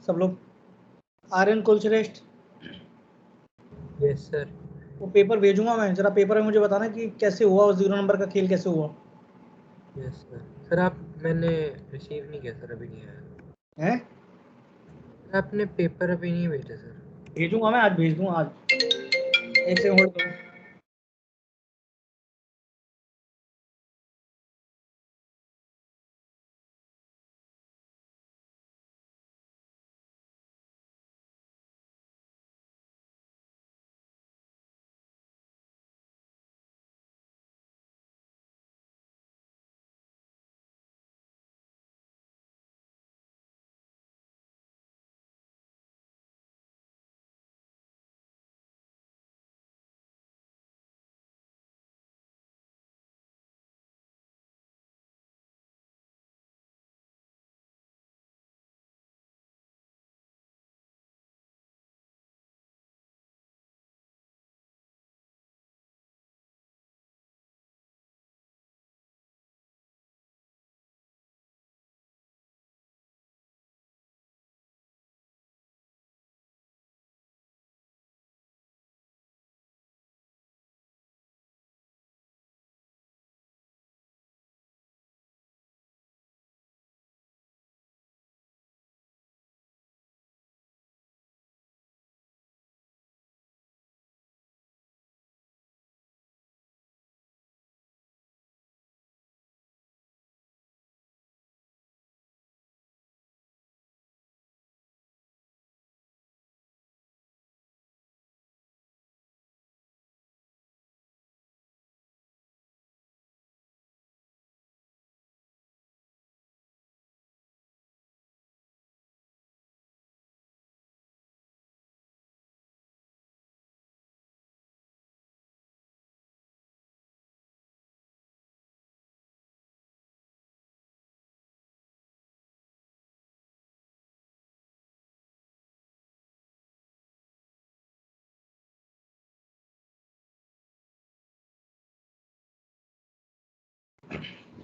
सब लोग? Aryan Kulshreshtha? Yes sir. वो पेपर भेजूंगा मैं, जरा पेपर में मुझे बताना कि कैसे हुआ, और 0 नंबर का खेल कैसे हुआ। Yes sir. सर आप मैंने रिसीव नहीं किया सर, अभी नहीं आया हैं? आपने पेपर अभी नहीं भेजा सर। भेजूंगा मैं, आज भेज दूंगा आज। एक सेकंड होल्ड करो।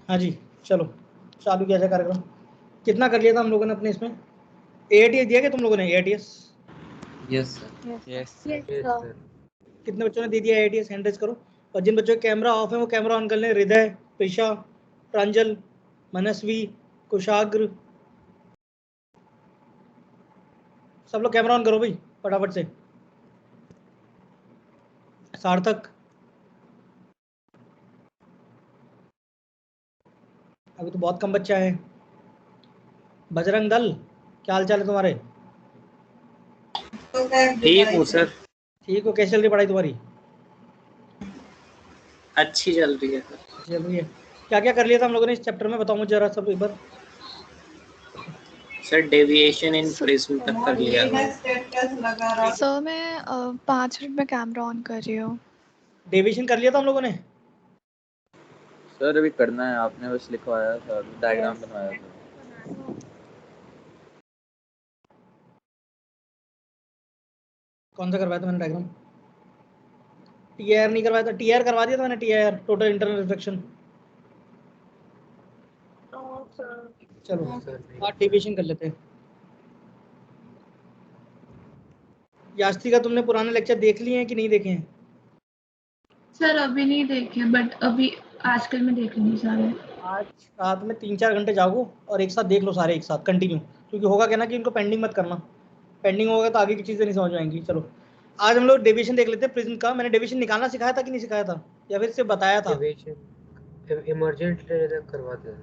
हाँ जी, चलो चालू किया जाए कार्यक्रम। कितना कर लिया था हम लोगों ने अपने इसमें? AATS दिया क्या तुम लोगों ने? AATS? Yes sir. Yes sir. कितने बच्चों ने दे दिया AATS? हैंड रेज करो। और जिन बच्चों का कैमरा ऑफ है वो कैमरा ऑन कर लें। हृदय, प्रिशा, प्रांजल, मनस्वी, कुशाग्र, सब लोग कैमरा ऑन करो भाई फटाफट से। सार्थक, अभी तो बहुत कम बच्चा है। बजरंग दल, क्या हाल चाल है तुम्हारे? ठीक हूँ सर। ठीक हो? कैसे चल रही पढ़ाई तुम्हारी? अच्छी चल रही है सर। चल रही है। क्या क्या कर लिया था हम लोगों ने इस चैप्टर में, बताओ मुझे जरा सब एक बार। सर डेविएशन इन प्रिज्म तक कर लिया। सर मैं 5 मिनट में कैमरा ऑन कर रही हूँ। डेविएशन कर लिया था हम लोगों ने? सर अभी करना है, आपने बस लिखवाया था, डायग्राम बनवाया था। कौन सा करवाया था मैंने डायग्राम? TIR नहीं करवाया था? TIR करवा दिया था मैंने, TIR टोटल इंटरनल रिफ्लेक्शन। चलो आज डेविएशन कर लेते हैं। यास्तिका तुमने पुराने लेक्चर देख लिए हैं कि नहीं देखे हैं? सर अभी नहीं देखे, बट अभी आजकल में देख लूंगी सारे। आज रात में 3-4 घंटे जागो और एक साथ देख लो सारे एक साथ कंटिन्यू, क्योंकि होगा क्या ना कि इनको पेंडिंग मत करना। पेंडिंग होगा तो आगे की चीज़ें नहीं समझ में आएंगी। चलो आज हम लोग डेविएशन देख लेते हैं प्रिज्म का। मैंने डेविएशन निकालना सिखाया था कि नहीं सिखाया था, या फिर सिर्फ बताया था? इमरजेंटली करवा दिया।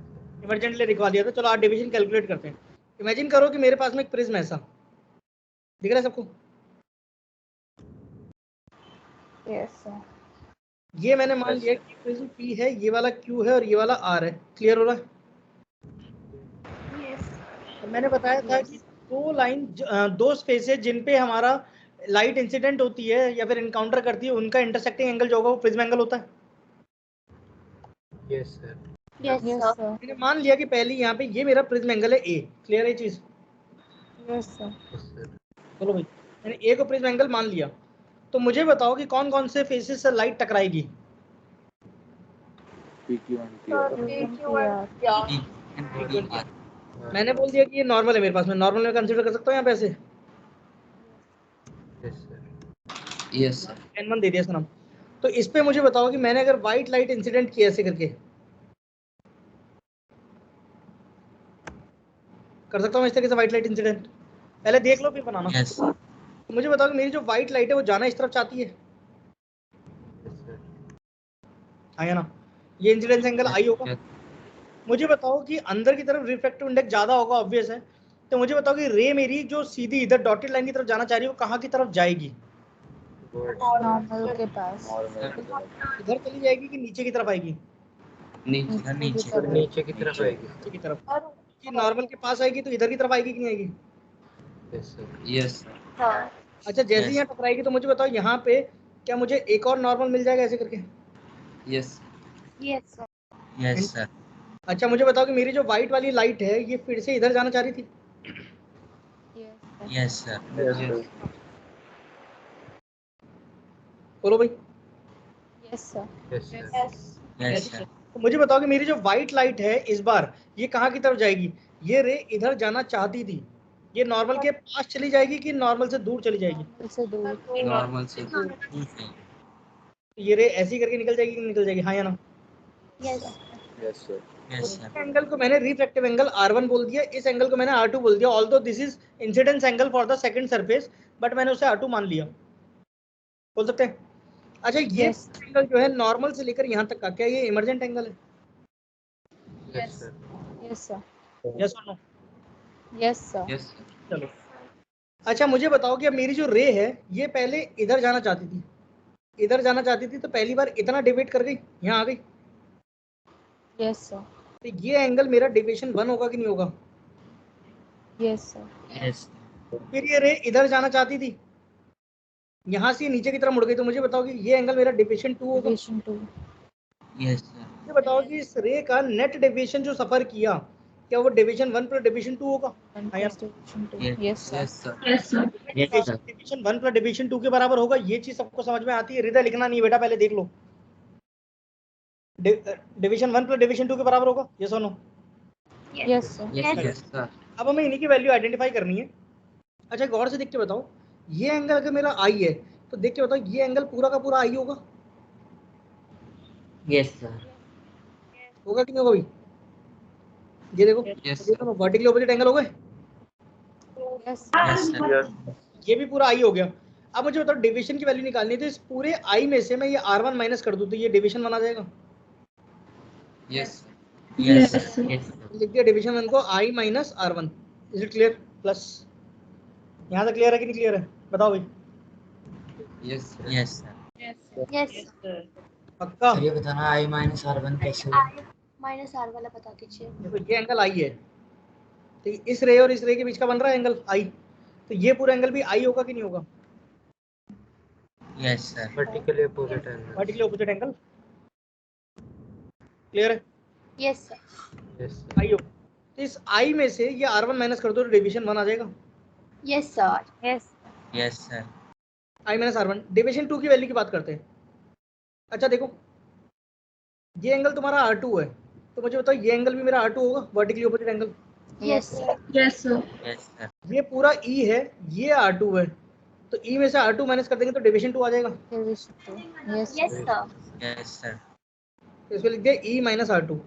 इमरजेंटली लिखवा दिया था। चलो आज डेविएशन कैलकुलेट करते हैं। इमेजिन करो कि मेरे पास में एक प्रिज्म ऐसा दिख रहा है सबको? Yes sir. ये मैंने मान लिया कि प्रिज्म P है, ये वाला Q है और ये वाला R है। क्लियर हो रहा है? यस। मैंने बताया था कि दो स्पेसेस जिन पे हमारा लाइट इंसिडेंट होती है या फिर इनकाउंटर करती है, उनका इंटरसेक्टिंग एंगल जो होगा वो प्रिज्म एंगल होता है। Yes sir. Yes sir. मैंने मान लिया कि पहले यहाँ पे ये मेरा प्रिज्म एंगल है A। क्लियर है चीज? Yes sir. चलो भाई, मैंने A को प्रिज्म एंगल मान लिया। तो मुझे बताओ कि कौन कौन से फेसेस से लाइट टकराएगी? PQ and sir PR। PQ और मैंने बोल दिया कि ये नॉर्मल है मेरे पास, मैं नॉर्मल में कंसीडर कर सकता हूँ यहाँ पे ऐसे। Yes sir. Yes sir. n1 दे दिया इसका नाम। तो इस पे मुझे बताओ कि मैंने अगर व्हाइट लाइट इंसिडेंट किया ऐसे करके, कर सकता हूँ इस तरीके से व्हाइट लाइट इंसिडेंट? पहले देख लो फिर बनाना। Yes sir. तो मुझे बताओ कि मेरी जो व्हाइट लाइट है वो जाना इस तरफ चाहती है, यस सर। हाँ या ना? ये इंसिडेंस एंगल आई होगा। मुझे बताओ कि अंदर की तरफ रिफ्रैक्टिव इंडेक्स ज्यादा होगा, ऑब्वियस है। तो मुझे बताओ कि रे मेरी जो सीधी इधर डॉटेड लाइन की तरफ जाना चाह रही है वो कहाँ की तरफ जाएगी? नॉर्मल के पास। इधर चली जाएगी कि नीचे की तरफ आएगी? नीचे नीचे की सर तरफ। नीचे की तरफ आएगी। नीचे की तरफ। कि नॉर्मल के पास आएगी तो इधर की तरफ आएगी कि नहीं आएगी? Yes sir. Yes sir. अच्छा, जैसे ही यहाँ टकराएगी तो मुझे बताओ यहाँ पे क्या मुझे एक और नॉर्मल मिल जाएगा ऐसे करके? Yes yes sir. Yes sir. अच्छा, मुझे बताओ कि मेरी जो व्हाइट वाली लाइट है ये फिर से इधर जाना चाह रही थी? Yes sir. बोलो भाई। Yes sir. Yes sir. Yes sir. तो मुझे बताओ कि मेरी जो व्हाइट लाइट है इस बार ये कहाँ की तरफ जाएगी? ये रे इधर जाना चाहती थी, ये नॉर्मल के पास चली जाएगी कि नॉर्मल से दूर चली जाएगी? इससे दूर। नॉर्मल से ये रे ऐसी करके निकल जाएगी कि नहीं निकल जाएगी, हाँ या ना? Yes sir. Yes sir. Angle को मैंने रिफ्रैक्टिव एंगल R1 बोल दिया, इस एंगल को मैंने R2 बोल दिया, although this is incidence angle for the second surface, but मैंने उसे R2 मान लिया, बोल सकते हैं। अच्छा, ये Yes. एंगल जो है नॉर्मल से लेकर यहाँ तक का, क्या ये इमर्जेंट एंगल है? Yes sir. Yes sir. Yes और no? Yes sir. Yes sir. चलो, अच्छा मुझे बताओ कि अब मेरी जो रे है ये पहले इधर जाना चाहती थी, इधर जाना चाहती थी, तो पहली बार इतना डिवाइड कर गई, यहाँ आ गई। Yes sir. तो ये एंगल मेरा डेविएशन 1 होगा कि नहीं होगा? Yes sir. यस फिर ये रे इधर जाना चाहती थी, यहाँ से नीचे की तरफ मुड़ गई, तो मुझे बताओ कि ये एंगल मेरा डेविएशन 2 होगा। Division 2. Yes sir. मुझे बताओ कि इस रे का नेट डेविएशन जो सफर किया, क्या वो डेविएशन 1 प्लस डेविएशन 2 होगा? 1 हाँ या plus Division 2. Yes Yes sir. Sir. Yes sir. Yes sir. Deviation 1 plus deviation 2 के बराबर होगा, ये चीज सबको समझ में आती है? हृदय लिखना नहीं बेटा, पहले देख लो। डेविएशन 1 प्लस डेविएशन 2 के बराबर होगा, यस और no? Yes sir. Yes sir. अब हमें इन्हीं की वैल्यू आइडेंटिफाई करनी है। अच्छा, गौर से देख के बताओ, ये एंगल अगर मेरा आई है तो देख के बताओ ये एंगल पूरा का पूरा आई होगा? Yes sir. होगा कि नहीं होगा भाई? ये देखो, यस ये तो वर्टिकली ऑपोजिट एंगल हो गए, Yes. Yes sir. ये भी पूरा आई हो गया। अब मुझे बताओ डेविएशन की वैल्यू निकालनी है, तो इस पूरे आई में से मैं ये R1 माइनस कर दूं तो ये डेविएशन 1 आ जाएगा। Yes yes yes sir. Yes लिख दिया डेविएशन 1 को I minus R1। Is it clear? Plus यहाँ तक क्लियर है कि नहीं क्लियर है? बताओ भाई। Yes yes sir. यस पक्का? ये बताना I माइनस R1 कैसे माइनस आर वाला बता दीजिए। देखो ये एंगल आई है, तो इस रे और इस रे के बीच का बन रहा है एंगल आई, तो ये पूरा एंगल भी आई होगा कि नहीं होगा? Yes sir. Vertically opposite angle. Vertically opposite angle, clear है? Yes sir. यस आई हो, तो इस आई में से ये R1 माइनस कर दो तो डेविएशन 1 आ जाएगा। Yes sir. Yes. Yes sir. I minus R1। Deviation 2 की वैल्यू की बात करते हैं। अच्छा देखो, ये एंगल तुम्हारा R2 है, तो मुझे बताओ ये एंगल भी मेरा R2 होगा, vertically opposite angle. Yes sir. Yes sir. Yes sir. ये पूरा E है, ये R2 है, तो E में से R2 माइनस कर देंगे तो डेविएशन 2 आ जाएगा। Division 2. Yes. Yes sir. Yes sir. तो इसको लिख दिया E माइनस R2।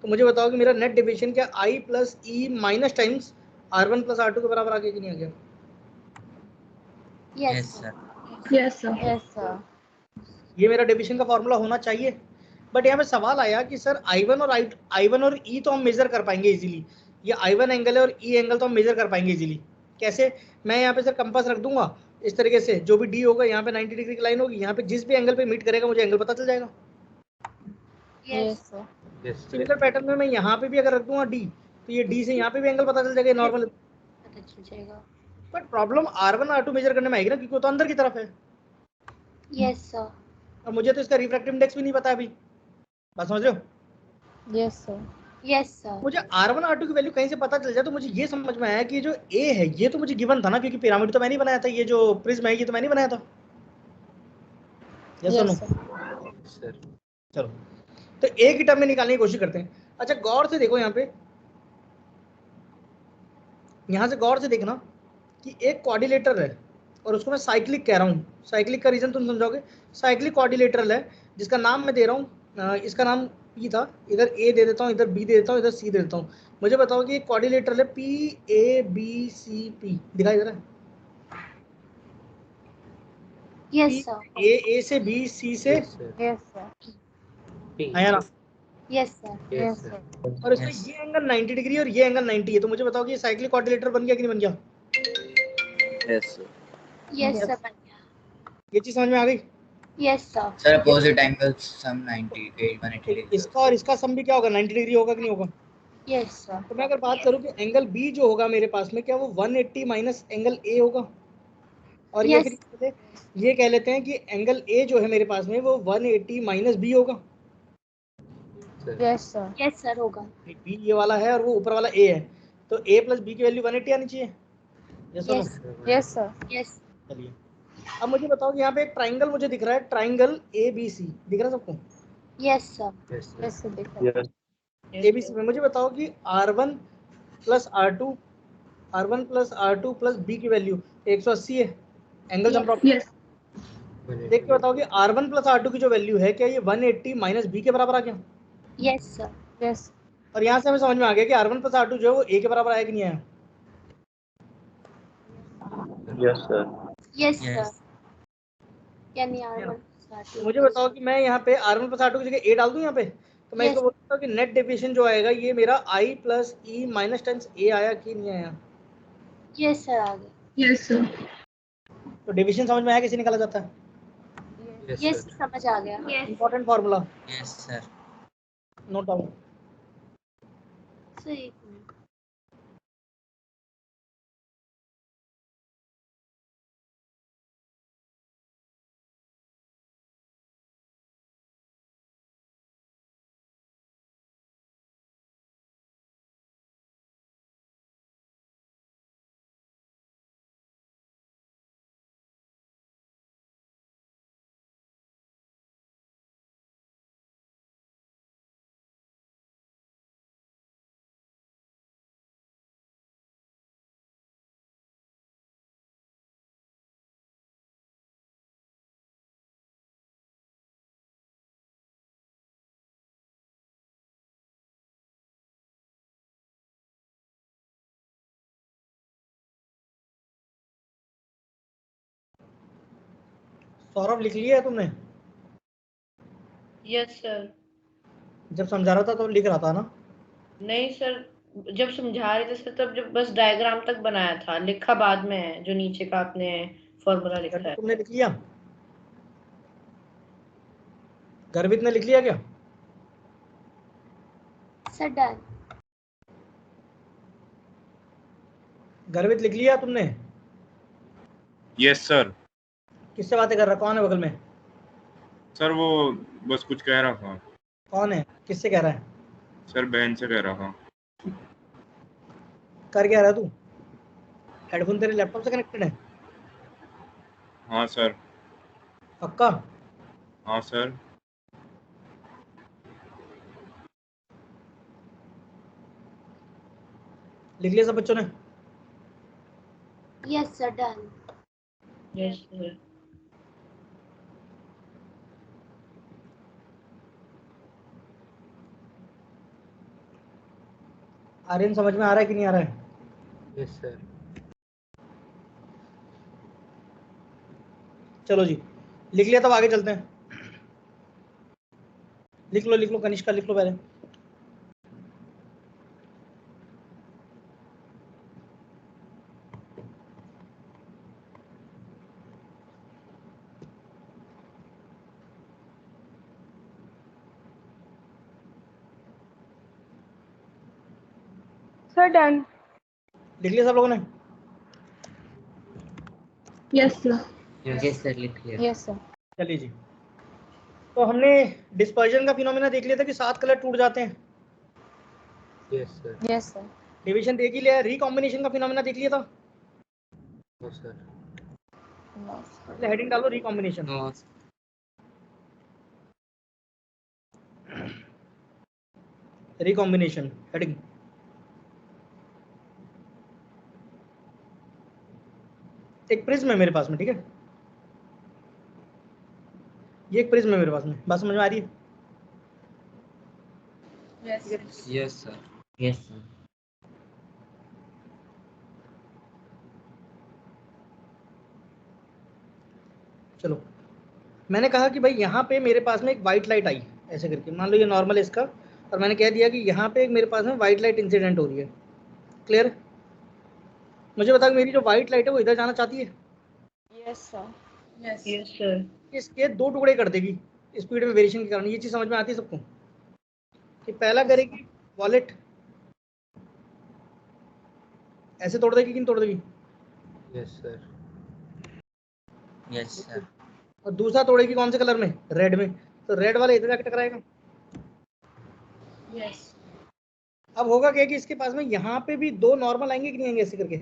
तो मुझे बताओ कि मेरा नेट डेविएशन क्या I plus E minus times R1 plus R2 के बराबर आ गया कि नहीं आ गया? Yes yes sir. Sir. Yes sir. Yes sir. ये मेरा डेविएशन का फॉर्मूला होना चाहिए। बट यहाँ पे सवाल आया कि सर I1 और E तो हम मेजर कर पाएंगे इजीली, ये I1 एंगल है और E एंगल तो हम मेजर कर पाएंगे इजीली। कैसे? मैं यहाँ पे सर कंपास रख दूंगा इस तरीके से, जो भी D होगा यहाँ पे 90 डिग्री की लाइन होगी, यहाँ पे जिस भी एंगल पे मीट करेगा मुझे एंगल पता चल जाएगा। Yes sir. Yes sir. Similar pattern में मैं यहाँ पे भी अगर रख दूंगा D, तो ये D से यहाँ पे भी एंगल पता चल जाएगा नॉर्मल। पता चल जाएगा। But problem R1 R2 major करने में आएगी ना, क्योंकि वो तो अंदर की तरफ है यस सर। और मुझे तो इसका रिफ्रैक्टिव इंडेक्स भी नहीं पता अभी। बात समझ रहे हो? Yes sir. Yes sir. मुझे R1 R2 की वैल्यू कहीं से पता चल जाए तो मुझे ये समझ में आया कि जो A है ये तो मुझे गिवन था ना, क्योंकि पिरामिड तो मैंने ही बनाया था, ये जो प्रिज्म है ये तो मैंने ही बनाया था। यस और नो? Yes sir. सर। चलो, तो A की टर्म में निकालने की कोशिश करते हैं। अच्छा गौर से देखो यहाँ पे, यहाँ से गौर से देखना कि एक क्वाड्रिलेटरल है और उसको मैं साइक्लिक कह रहा हूँ। साइक्लिक का रीजन तुम समझोगे। साइक्लिक क्वाड्रिलेटरल है जिसका नाम मैं दे रहा हूँ, इसका नाम पी था, इधर ए दे देता हूँ, इधर बी दे देता हूँ, इधर सी दे देता हूँ। मुझे बताओ कि एक क्वाड्रिलेटरल है P A B C P, दिखाई दे रहा है? Yes, sir. ए से बी, सी से Yes, sir. Yes, sir. P. आया ना? Yes, sir. Yes, Yes, sir. sir. और इसमें ये एंगल 90 डिग्री और ये एंगल 90 है, तो मुझे बताओ कि ये साइक्लिक क्वाड्रिलेटरल बन गया कि नहीं बन गया? Yes, sir. Yes, sir. बन गया। ये चीज समझ में आ गई? Yes, sir. Sir, opposite angles sum 90, 180 degrees. इसका और इसका सम भी क्या होगा? 90 डिग्री होगा कि नहीं होगा? Yes, sir. तो मैं अगर बात करूं कि एंगल बी जो होगा मेरे पास में, क्या वो 180 माइनस एंगल ए होगा? और ये Yes. फिर ये कह लेते हैं कि एंगल ए जो है मेरे पास में वो 180 माइनस बी होगा। Sir. Yes, sir. Yes, sir. होगा। बी ये वाला है और वो ऊपर वाला ए है, तो ए प्लस बी की वैल्यू 180 आनी चाहिए। yes or no? Yes. Yes, sir. Yes. चलिए अब मुझे बताओ कि यहाँ पे एक ट्राइंगल मुझे दिख रहा है, ट्राइंगल ए बी सी दिख रहा है सबको? Yes, sir. Yes, sir. Yes, sir. दिख रहा है। ए बी सी में मुझे बताओ कि R1 plus R1 plus R2 plus B की वैल्यू 180 है। Angle sum property Yes. देख के बताओ कि R1 प्लस R2 की जो वैल्यू है, क्या ये 180 माइनस बी के बराबर आ गया? Yes, sir. Yes. और यहाँ से हमें समझ में आ गया कि R1 प्लस R2 जो है वो ए के बराबर आया कि नहीं आया? Yes, sir. Yes, sir. Yes. यानी R1 तो मुझे बताओ कि मैं यहाँ पे R1 प्लस R2 की जगह ए डाल दूँ यहाँ पे, तो मैं Yes. इसको बोल सकता हूँ कि नेट डेविएशन जो आएगा ये मेरा I plus E minus tense A आया कि नहीं आया? Yes, sir. आ गया। Yes, sir. तो डेविएशन समझ में आया कैसे निकाला जाता है? Yes, Yes, sir. समझ आ गया। Yes. Important formula Yes, sir. Note down. Sir, एक मिनट। सौरभ लिख लिया है तुमने? Yes sir. जब समझा रहा था तो लिख रहा था ना? नहीं सर, जब समझा रहे थे सर तब जब बस डायग्राम तक बनाया था, लिखा बाद में है जो नीचे का आपने फॉर्मूला लिखा है। तुमने लिख लिया? गर्वित ने लिख लिया क्या? Sir done. गर्वित लिख लिया तुमने? Yes sir. किससे बातें कर रहा? कौन है बगल में? सर वो बस कुछ कह रहा था। कौन है? किससे कह रहा है? सर बहन से कह रहा था। कर क्या रहा है तू? हेडफोन तेरे लैपटॉप से कनेक्टेड है? हाँ सर। पक्का? हाँ सर। लिख लिया सब बच्चों ने? Yes sir done. Yes sir. Aryan समझ में आ रहा है कि नहीं आ रहा है? Yes, sir. चलो जी लिख लिया, तब आगे चलते हैं। लिख लो कनिष्का, लिख लो पहले। Sir, done. लिख लिया सब लोगों ने? Yes, sir. Yes, sir. लिख लिया। Yes, sir. चलिए जी, तो हमने डिस्पर्जन का फिनोमेना देख लिया था कि 7 कलर टूट जाते हैं। Yes, sir. Yes, sir. Division देख ही लिया। रिकॉम्बिनेशन का फिनोमेना देख लिया था? No, sir. No, sir. पहले हेडिंग डालो रिकॉम्बिनेशन। No. Recombination heading. एक प्रिज्म है मेरे पास में, ठीक है, ये एक प्रिज्म है मेरे पास में, बात समझ में आ रही है? Yes sir. Yes sir. चलो, मैंने कहा कि भाई यहाँ पे मेरे पास में एक वाइट लाइट आई ऐसे करके, मान लो ये नॉर्मल है इसका, और मैंने कह दिया कि यहाँ पे एक मेरे पास में वाइट लाइट इंसिडेंट हो रही है। क्लियर? मुझे बता कि मेरी जो वाइट लाइट है वो इधर जाना चाहती है? Yes sir. Yes sir. इसके दो टुकड़े कर देगी स्पीड में वेरिएशन के कारण। ये चीज समझ में आती है सबको कि पहला करेगी वॉलेट ऐसे तोड़ देगी कि नहीं तोड़ देगी? Yes sir. Yes sir. और दूसरा तोड़ेगी कौन से कलर में? रेड में। तो रेड वाला इधर जाके टकराएगा। यस अब होगा क्या कि इसके पास में यहाँ पे भी दो नॉर्मल आएंगे कि नहीं आएंगे ऐसे करके?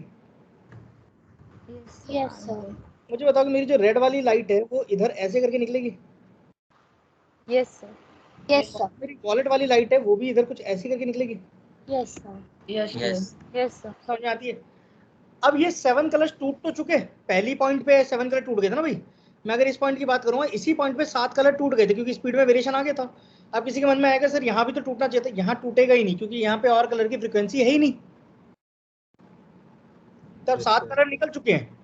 Yes sir. मुझे बताओ कि मेरी जो रेड वाली लाइट है वो इधर ऐसे करके निकलेगी? Yes sir. Yes sir. मेरी वॉलेट वाली लाइट है वो भी इधर कुछ ऐसे करके निकलेगी? Yes sir. Yes yes. Yes sir. समझ में आती है? अब ये 7 कलर्स टूट तो चुके, पहली पॉइंट पे 7 कलर टूट गए थे ना भाई। मैं अगर इस पॉइंट की बात करूंगा, इसी पॉइंट पे 7 कलर टूट गए थे क्योंकि स्पीड में वेरिएशन आ गया था। अब किसी के मन में आएगा सर यहाँ भी तो टूटना चाहिए था, यहाँ टूटेगा ही नहीं क्योंकि यहाँ पे और कलर की फ्रीक्वेंसी है ही नहीं। तब 7 कलर निकल चुके हैं,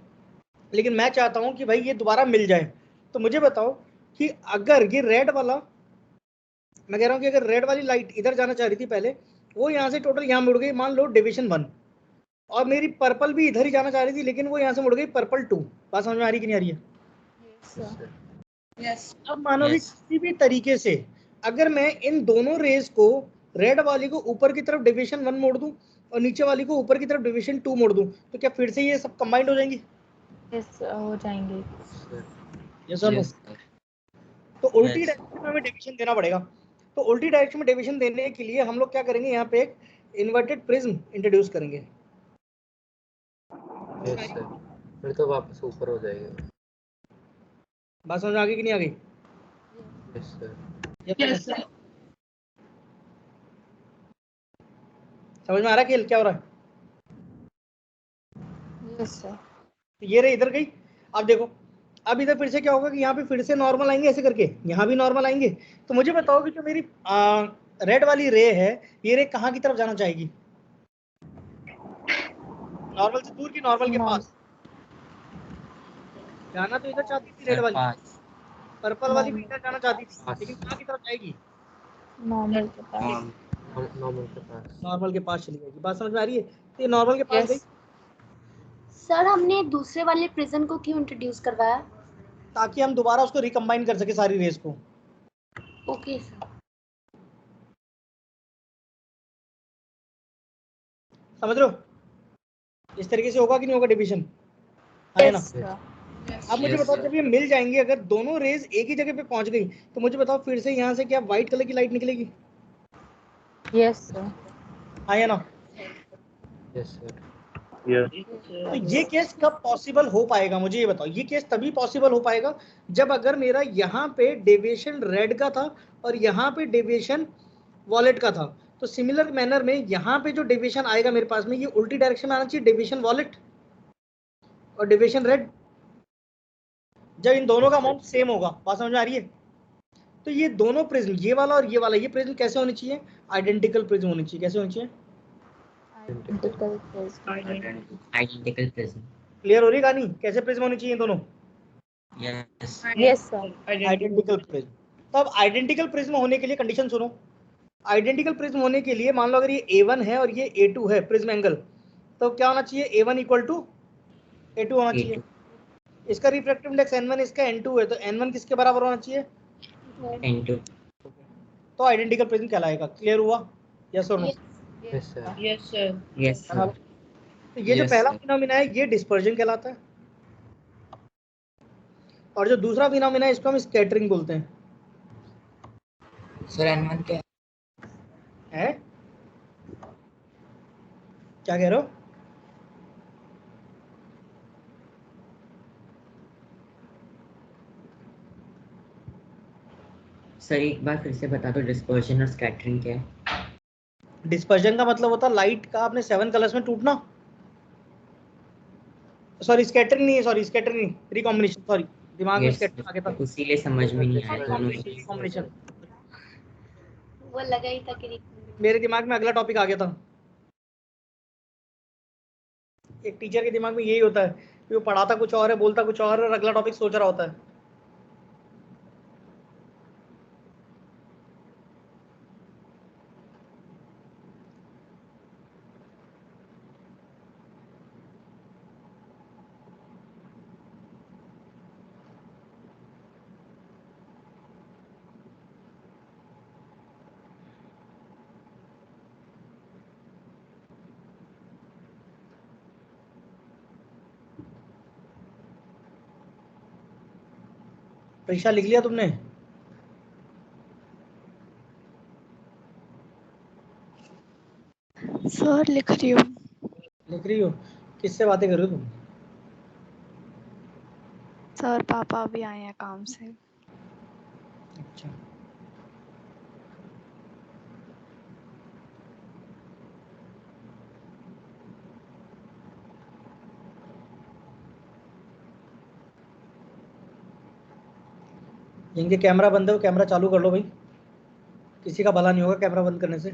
लेकिन मैं चाहता हूँ कि भाई ये दोबारा मिल जाए। तो मुझे बताओ कि अगर ये रेड वाला, मैं कह रहा हूँ कि अगर रेड वाली लाइट इधर जाना चाह रही थी पहले, वो यहाँ से टोटल यहाँ मुड़ गई, मान लो डिविजन 1, और मेरी पर्पल भी इधर ही जाना चाह रही थी लेकिन वो यहाँ से मुड़ गई पर्पल 2। बात समझ में आ रही कि नहीं आ रही है? यस अब मानो कि Yes. किसी भी तरीके से अगर मैं इन दोनों रेज को, रेड वाली को ऊपर की तरफ डिविजन 1 मोड़ दूं और नीचे वाली को ऊपर की तरफ डिविजन 2 मोड़ दूं, तो क्या फिर से ये सब कंबाइंड हो जाएंगी? यस हो जाएंगे। यस और नो? Yes, sir. तो उल्टी Yes. डायरेक्शन में हमें डिविजन देना पड़ेगा। तो उल्टी डायरेक्शन में डिविजन देने के लिए हम लोग क्या करेंगे, यहाँ पे एक इन्वर्टेड प्रिज्म इंट्रोड्यूस करेंगे। Yes sir. फिर तो वापस ऊपर हो जाएगा। बात समझ में आ गई कि नहीं आ गई? Yes sir. Yes sir. समझ में आ रहा है कि क्या हो रहा है? Yes sir. तो ये रही इधर गई। अब देखो, अब इधर फिर से क्या होगा कि यहाँ पे फिर से नॉर्मल आएंगे ऐसे करके, यहाँ भी नॉर्मल आएंगे। तो मुझे बताओ कि जो मेरी रेड वाली रे है, ये रे कहाँ की तरफ जाना चाहेगी? नॉर्मल से दूर की नॉर्मल के पास? जाना तो इधर चाहती थी रेड Sir, वाली, पाँच। पर्पल वाली भी इधर जाना चाहती थी, पास। लेकिन कहाँ की तरफ जाएगी? नॉर्मल के पास। नॉर्मल के पास। नॉर्मल के पास चली जाएगी। बात समझ में आ रही है? तो ये नॉर्मल के पास गई, सर हमने दूसरे वाले प्रिजन को क्यों इंट्रोड्यूस करवाया? ताकि हम दोबारा उसको रिकम्बाइन कर सके सारी रेस को। Okay sir. समझ रहे हो? इस तरीके से होगा कि नहीं होगा डिवीजन? है ना? Yes sir. अब मुझे Yes, बताओ sir. जब ये मिल जाएंगे, अगर दोनों रेज एक ही जगह पे पहुंच गई, तो मुझे बताओ फिर से यहाँ से क्या व्हाइट कलर की लाइट निकलेगी? Yes sir. हाँ या ना? Yes sir. तो ये केस कब पॉसिबल हो पाएगा मुझे ये बताओ? ये केस तभी पॉसिबल हो पाएगा जब अगर मेरा यहाँ पे डेविएशन रेड का था और यहाँ पे डेविएशन वॉलेट का था। तो सिमिलर मैनर में यहाँ पे जो डेविएशन आएगा मेरे पास में, ये उल्टी डायरेक्शन में आना चाहिए, डेविएशन वॉलेट और डेविएशन रेड, जब इन दोनों का अमाउंट सेम होगा। बात समझ में आ रही है? तो ये दोनों प्रिज्म, ये वाला और ये वाला, ये प्रिज्म कैसे होनी चाहिए? आइडेंटिकल प्रिज्म होनी चाहिए। कैसे होनी चाहिए? Identical prism. Identical prism. Clear हो रही कहानी? कैसे प्रिज्म होनी चाहिए दोनों? Yes. Yes sir. Identical prism. तो अब आइडेंटिकल प्रिज्म होने के लिए कंडीशन सुनो। आइडेंटिकल प्रिज्म होने के लिए मान लो अगर ये A1 है और ये A2 है प्रिज्म एंगल, तो क्या होना चाहिए? A1 इक्वल टू A2 होना चाहिए। इसका रिफ्रैक्टिव इंडेक्स N1, इसका N2 है, तो N1 किसके बराबर होना चाहिए? Into. तो आइडेंटिकल प्रिज्म कहलाएगा। क्लियर हुआ? यस और no? Yes sir. Yes sir. Yes, sir. तो ये जो Yes, पहला sir. फिनोमिना है ये डिस्पर्जन कहलाता है, और जो दूसरा फिनोमिना है इसको हम स्कैटरिंग बोलते हैं। Sir, N1 क्या है? क्या कह रहे हो? सर एक बार फिर से बता दो डिस्पर्जन और स्कैटरिंग क्या है? डिस्पर्जन का मतलब होता है लाइट का अपने 7 कलर्स में टूटना, सॉरी स्कैटरिंग नहीं है, सॉरी स्कैटरिंग नहीं, रिकॉम्बिनेशन, सॉरी दिमाग में Yes, स्कैटरिंग आ गया था, उसीलिए समझ में नहीं आया दोनों ही। रिकॉम्बिनेशन। वो लगा ही था कि मेरे दिमाग में अगला टॉपिक आ गया था। एक टीचर के दिमाग में यही होता है कि वो पढ़ाता कुछ और है, बोलता कुछ और है, और अगला टॉपिक सोच रहा होता है। परीक्षा लिख लिया तुमने? सर लिख रही हूँ। लिख रही हो? किससे बातें कर रही हो तुम? सर पापा भी आए हैं काम से। अच्छा, जिनके कैमरा बंद है वो कैमरा चालू कर लो भाई, किसी का भला नहीं होगा कैमरा बंद करने से,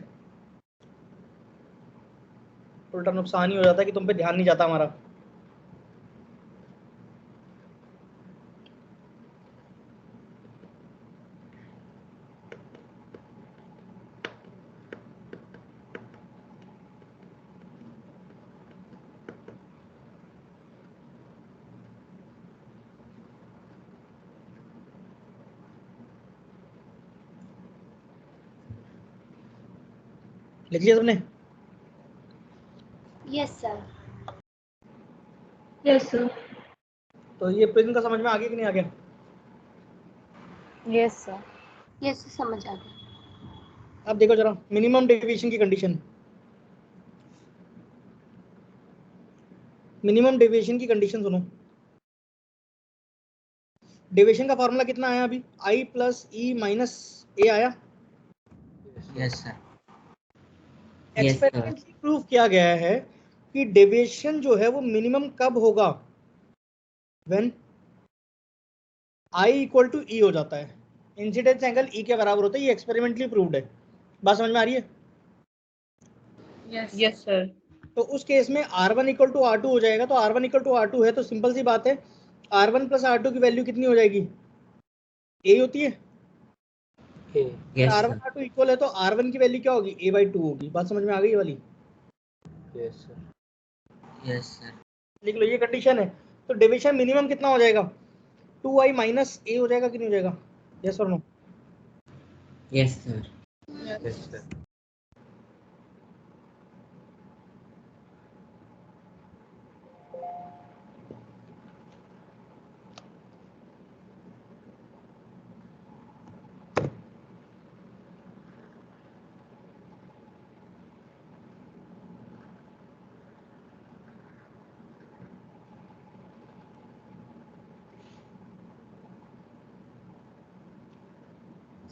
उल्टा नुकसान ही हो जाता है कि तुम पे ध्यान नहीं जाता हमारा। लिख लिया तुमने? Yes sir. Yes sir. तो ये प्रिज्म का समझ में आ गया कि नहीं आ गया? Yes sir. यस समझ आ गया। अब देखो जरा मिनिमम डेविएशन की कंडीशन, मिनिमम डेविएशन की कंडीशन सुनो। डेविएशन का फॉर्मूला कितना आया अभी? आई प्लस ई माइनस ए आया। Yes, sir. Yes, sir. Experimentally prove किया गया है कि डेविएशन जो है वो मिनिमम कब होगा? व्हेन आई इक्वल टू ई हो जाता है, इंसिडेंस एंगल ई के बराबर होता है। ये एक्सपेरिमेंटली प्रूव्ड है। बात समझ में आ रही है? Yes sir. तो उस केस में R1 इक्वल टू R2 हो जाएगा। तो R1 इक्वल टू R2 है तो सिंपल सी बात है, R1 प्लस R2 की वैल्यू कितनी हो जाएगी? A होती है। ए। Yes, R1 sir. R2 equal है तो R1 की वैल्यू क्या होगी? A/2 होगी। बात समझ में आ गई ये वाली? Yes sir. Yes, sir. लिख लो, ये कंडीशन है। तो डेविएशन मिनिमम कितना हो जाएगा? 2i माइनस ए हो जाएगा कि नहीं हो जाएगा? यस और no? Yes, sir. Yes sir.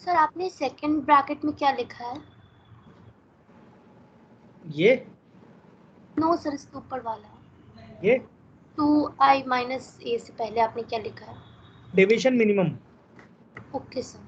Sir आपने सेकंड ब्रैकेट में क्या लिखा है? ये नो सर, इसके ऊपर वाला ये 2i माइनस ए से पहले आपने क्या लिखा है? Deviation minimum. Okay sir.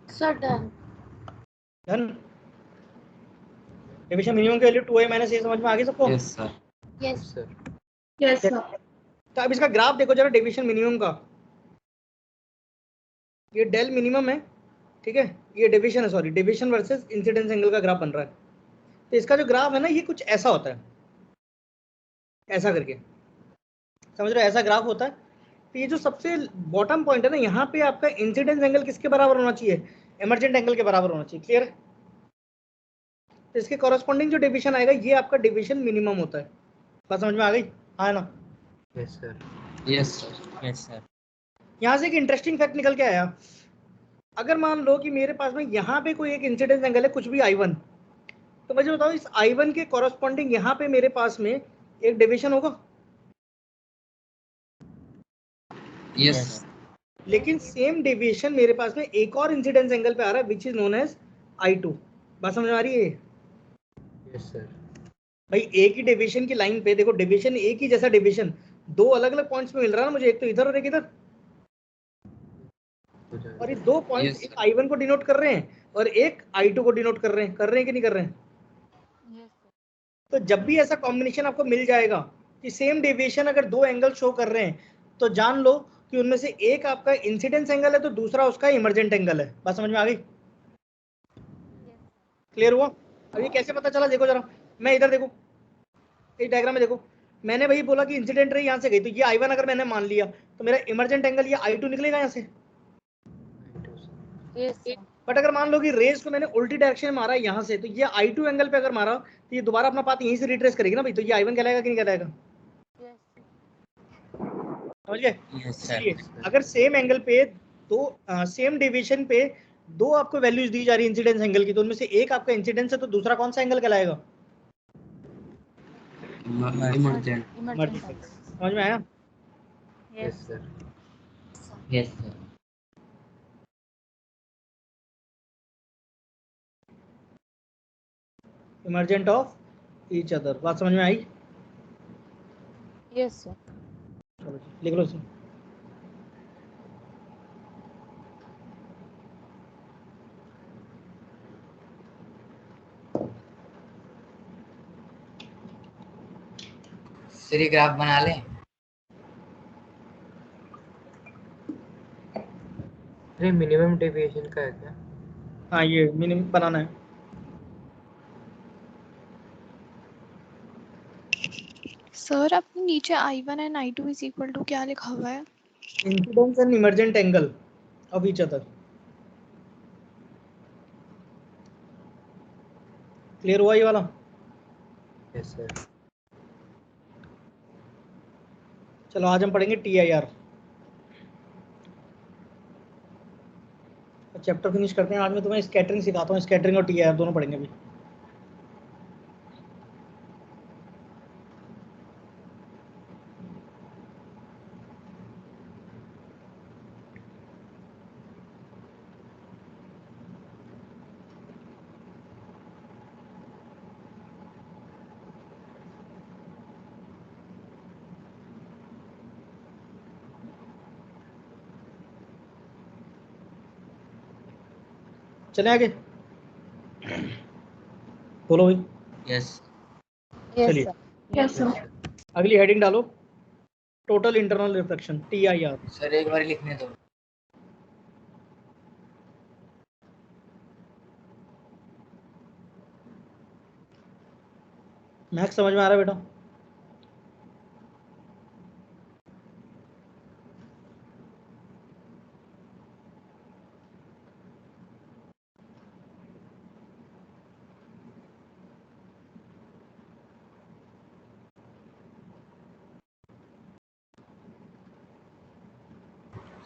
Sir done. Done. Deviation minimum की वैल्यू 2i माइनस ए समझ में आ गई सबको? Yes, sir. Yes sir. Yes sir. तो अब इसका ग्राफ देखो जरा डेविएशन मिनिमम का। ये डेल मिनिमम है, ठीक है, ये डेविएशन है, sorry deviation versus incidence angle का ग्राफ बन रहा है। तो इसका जो ग्राफ है ना ये कुछ ऐसा होता है, ऐसा करके समझ रहे हो? ऐसा ग्राफ होता है। तो ये जो सबसे बॉटम पॉइंट है ना, यहाँ पे आपका इंसिडेंस एंगल किसके बराबर होना चाहिए, इमर्जेंट एंगल के बराबर होना चाहिए। क्लियर है? तो इसके कॉरेस्पॉन्डिंग जो डेविएशन आएगा ये आपका डेविएशन मिनिमम होता है। बात समझ में आ गई? हाँ ना? Yes sir. Yes sir, yes sir. यहाँ से एक इंटरेस्टिंग फैक्ट निकल के आया। अगर मान लो कि मेरे पास में यहाँ पे कोई एक इंसिडेंस एंगल है कुछ भी I1, तो मुझे बताओ इस I1 के कॉरेस्पॉन्डिंग यहाँ पे मेरे पास में एक डेविएशन होगा। Yes sir. लेकिन सेम डेविएशन मेरे पास में एक और इंसिडेंस एंगल पे आ रहा है which is known as I2। बात समझ में आ रही है? Yes sir. भाई एक ही डेविएशन की लाइन पे देखो, डेविएशन एक ही जैसा डेविएशन दो अलग अलग पॉइंट्स पे मिल रहा है ना मुझे, एक तो इधर और एक इधर, और ये दो पॉइंट्स Yes, एक I1 को डिनोट कर रहे हैं और एक I2 को डिनोट कर रहे हैं कि नहीं कर रहे हैं? तो जब भी ऐसा कॉम्बिनेशन आपको मिल जाएगा कि सेम डेविएशन अगर दो एंगल शो कर रहे हैं तो जान लो कि उनमें से एक आपका इंसिडेंस एंगल है तो दूसरा उसका इमर्जेंट एंगल है। बात समझ में आ गई? क्लियर हुआ? अब ये कैसे पता चला देखो जरा, मैं इधर देखो, इस डायग्राम में देखो, मैंने वही बोला कि इंसिडेंट रे यहाँ से गई तो ये I1 अगर मैंने मान लिया तो मेरा इमर्जेंट एंगल ये I2 निकलेगा यहाँ से। बट अगर मान लो कि रेज को मैंने उल्टी डायरेक्शन में मारा यहाँ से, तो ये I2 एंगल पे अगर मारा तो ये दोबारा अपना पाथ यहीं से रिट्रेस करेगी ना भाई, तो ये I1 कहलाएगा कि नहीं कहलाएगा? समझ गए? Yes sir. इसलिए अगर सेम एंगल पे दो सेम डेविएशन पे दो आपको वैल्यूज दी जा रही है इंसिडेंस एंगल की, तो उनमें से एक आपका इंसिडेंस है तो दूसरा कौन सा एंगल कहलाएगा? इमर्जेंट। समझ में आया? Yes sir. Yes sir. Emergent of each other. बात समझ में आई? Yes sir. चलो लिख लो इसे। सर ये ग्राफ बना लें? अरे मिनिमम डेविएशन का है क्या? हाँ ये मिनिमम बनाना है। सर अपने नीचे I1 and I2 is equal to क्या लिखा हुआ है? Incidence and emergent angle of each other. Clear हुआ ये वाला? Yes sir. चलो आज हम पढ़ेंगे TIR। चैप्टर फिनिश करते हैं आज। मैं तुम्हें स्कैटरिंग सिखाता हूँ, स्कैटरिंग और TIR दोनों पढ़ेंगे अभी। चले आगे, बोलो भाई। यस। चलिए यस सर। अगली हेडिंग डालो, total internal reflection TIR। Sir एक बार लिखने दो। मैक्स समझ में आ रहा है बेटा?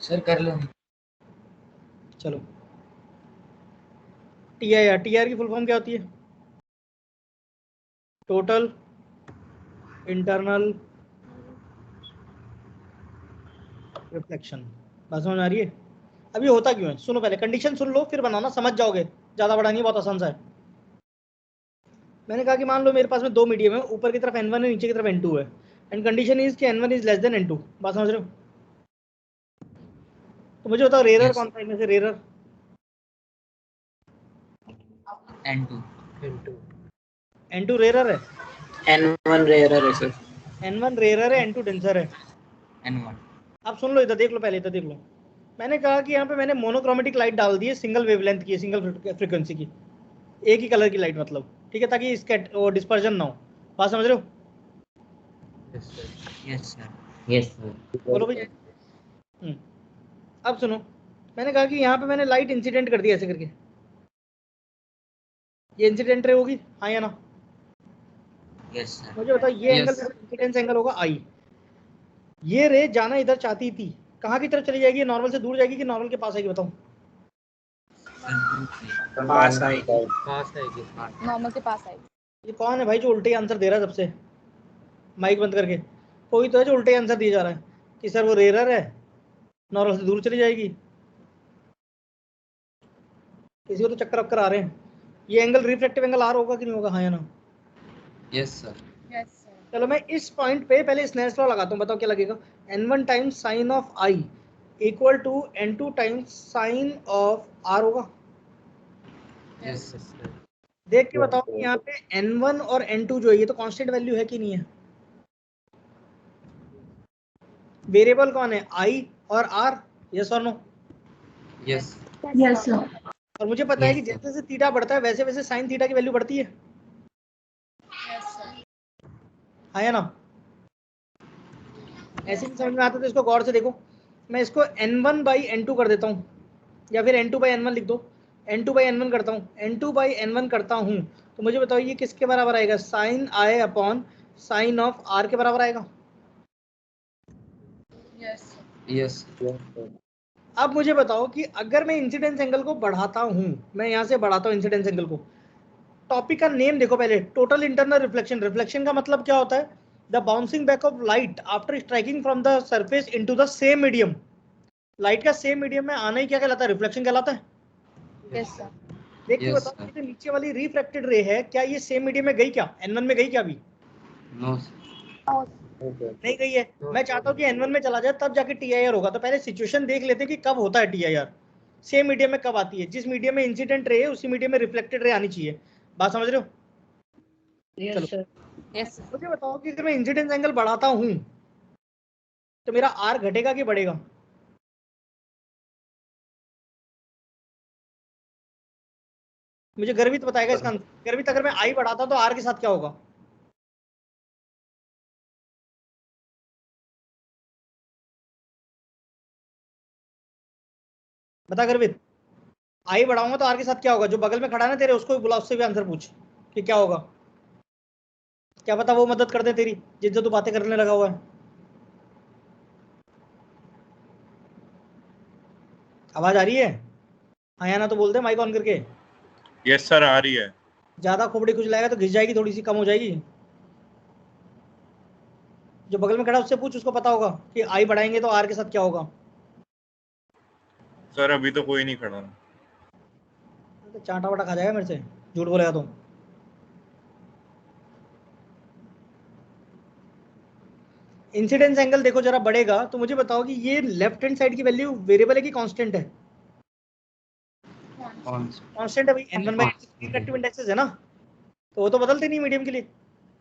सर कर लो। चलो TIR की फुल फॉर्म क्या होती है? Total internal reflection. बात समझ में आ रही है? अब ये होता क्यों है सुनो, पहले कंडीशन सुन लो फिर बनाना, समझ जाओगे, ज्यादा बड़ा नहीं, बहुत आसान सा है। मैंने कहा कि मान लो मेरे पास में दो मीडियम है, ऊपर की तरफ N1 है, नीचे की तरफ N2 है, एंड कंडीशन इज कि N1 is less than N2। बात समझ रहे हो? तो मुझे बताओ रेरर Yes. कौन सा है इनमें से? Rarer N2। N2 रेरर है, N1 रेयर है सर। N1 रेरर है, N2 डेंसर है। N1। अब सुन लो, इधर देख लो, पहले इधर देख लो। मैंने कहा कि यहाँ पे मैंने मोनोक्रोमेटिक लाइट डाल दी है, सिंगल वेवलेंथ की, सिंगल फ्रीक्वेंसी की, एक ही कलर की लाइट मतलब, ठीक है, ताकि इसका वो डिस्पर्जन ना हो। बात समझ रहे हो? Yes sir. Yes sir. Yes sir. बोलो भाई। अब सुनो, मैंने कहा कि यहाँ पे मैंने लाइट इंसिडेंट कर दी ऐसे करके, ये इंसिडेंट रे होगी, हाँ या ना? Yes sir. मुझे बताओ ये एंगल इंसिडेंस एंगल होगा आई। ये रे जाना इधर चाहती थी, कहाँ की तरफ चली जाएगी? नॉर्मल से दूर जाएगी कि नॉर्मल के पास आएगी? बताओ। पास आएगी। पास आएगी। नॉर्मल के पास आएगी। ये कौन है भाई जो उल्टे आंसर दे रहा है सबसे? माइक बंद करके। कोई तो है जो उल्टे आंसर दिया जा रहा है कि सर वो रेयर है, नॉर्मल से दूर चली जाएगी। किसी को तो चक्कर वक्कर आ रहे हैं। ये एंगल रिफ्लेक्टिव एंगल आर होगा कि नहीं होगा, हाँ या ना? Yes sir. Yes sir. चलो मैं इस पॉइंट पे पहले स्नेल्स लॉ लगाता हूँ, बताओ क्या लगेगा? n1 times sine of i equal to n2 times sine of r होगा। Yes sir. देख के बताओ कि यहाँ पे n1 और n2 जो है ये तो कांस्टेंट वैल्यू है कि नहीं है? वेरिएबल कौन है? i और r, यस और नो? Yes yes sir. और मुझे पता है कि Yes, sir. जैसे जैसे थीटा बढ़ता है वैसे वैसे साइन थीटा की वैल्यू बढ़ती है, हाँ या ना? ऐसे भी समझ में आता है तो इसको गौर से देखो। मैं इसको n1 बाई n2 कर देता हूँ, या फिर n2 बाई n1 लिख दो। n2 बाई n1 करता हूँ, n2 बाई n1 करता हूँ, तो मुझे बताओ ये किसके बराबर आएगा? Sine i upon sine of r के बराबर आएगा। यस अब मुझे बताओ कि अगर मैं इंसिडेंस एंगल को बढ़ाता हूँ, मैं यहाँ से बढ़ाता हूँ इंसिडेंस एंगल को, टॉपिक का नेम देखो पहले, टोटल इंटरनल रिफ्लेक्शन। रिफ्लेक्शन का मतलब क्या होता है? The bouncing back of light after striking from the surface into the same medium. Light का सेम मीडियम में आना ही क्या कहलाता है? रिफ्लेक्शन कहलाता है। Yes sir. देख के Yes, बताओ sir. कि जो नीचे वाली रिफ्रैक्टेड रे है, क्या ये सेम मीडियम में गई? क्या n1 में गई? क्या अभी नो नहीं गई है? मैं चाहता हूँ कि n1 में चला जाए, तब जाके TIR होगा। तो पहले सिचुएशन देख लेते हैं कि कब होता है TIR, सेम मीडियम में कब आती है। जिस मीडियम में इंसिडेंट रे है उसी मीडियम में रिफ्लेक्टेड रे आनी चाहिए। बात समझ रहे हो? Yes sir. यस मुझे बताओ कि अगर मैं इंसिडेंस एंगल बढ़ाता हूँ तो मेरा R घटेगा कि बढ़ेगा? मुझे गर्वित बताएगा इसका आंसर। गर्वित, अगर मैं I बढ़ाता तो R के साथ क्या होगा? बता गर्वित, I बढ़ाऊंगा तो R के साथ क्या होगा? जो बगल में खड़ा है ना तेरे, उसको भी बुला, उससे भी आंसर पूछ कि क्या होगा। क्या पता वो मदद कर दे तेरी, जिससे तू बातें करने लगा हुआ है। आवाज आ रही है? हाँ या ना तो बोल दे माइक ऑन करके। यस सर, आ रही है। ज्यादा खोपड़ी खुजलाएगा तो घिस जाएगी, थोड़ी सी कम हो जाएगी। जो बगल में खड़ा उससे पूछ, उसको पता होगा कि I बढ़ाएंगे तो R के साथ क्या होगा। सर अभी तो कोई नहीं खड़ा। तो चाटा वाटा खा जाएगा मेरे से, झूठ बोलेगा तो। इंसिडेंस एंगल देखो जरा बढ़ेगा तो मुझे बताओ कि ये लेफ्ट हैंड साइड की वैल्यू वेरिएबल है कि कांस्टेंट है? कांस्टेंट है भाई, n1 बाई रिफ्रैक्टिव इंडेक्सेस है ना, तो वो तो बदलते नहीं मीडियम के लिए,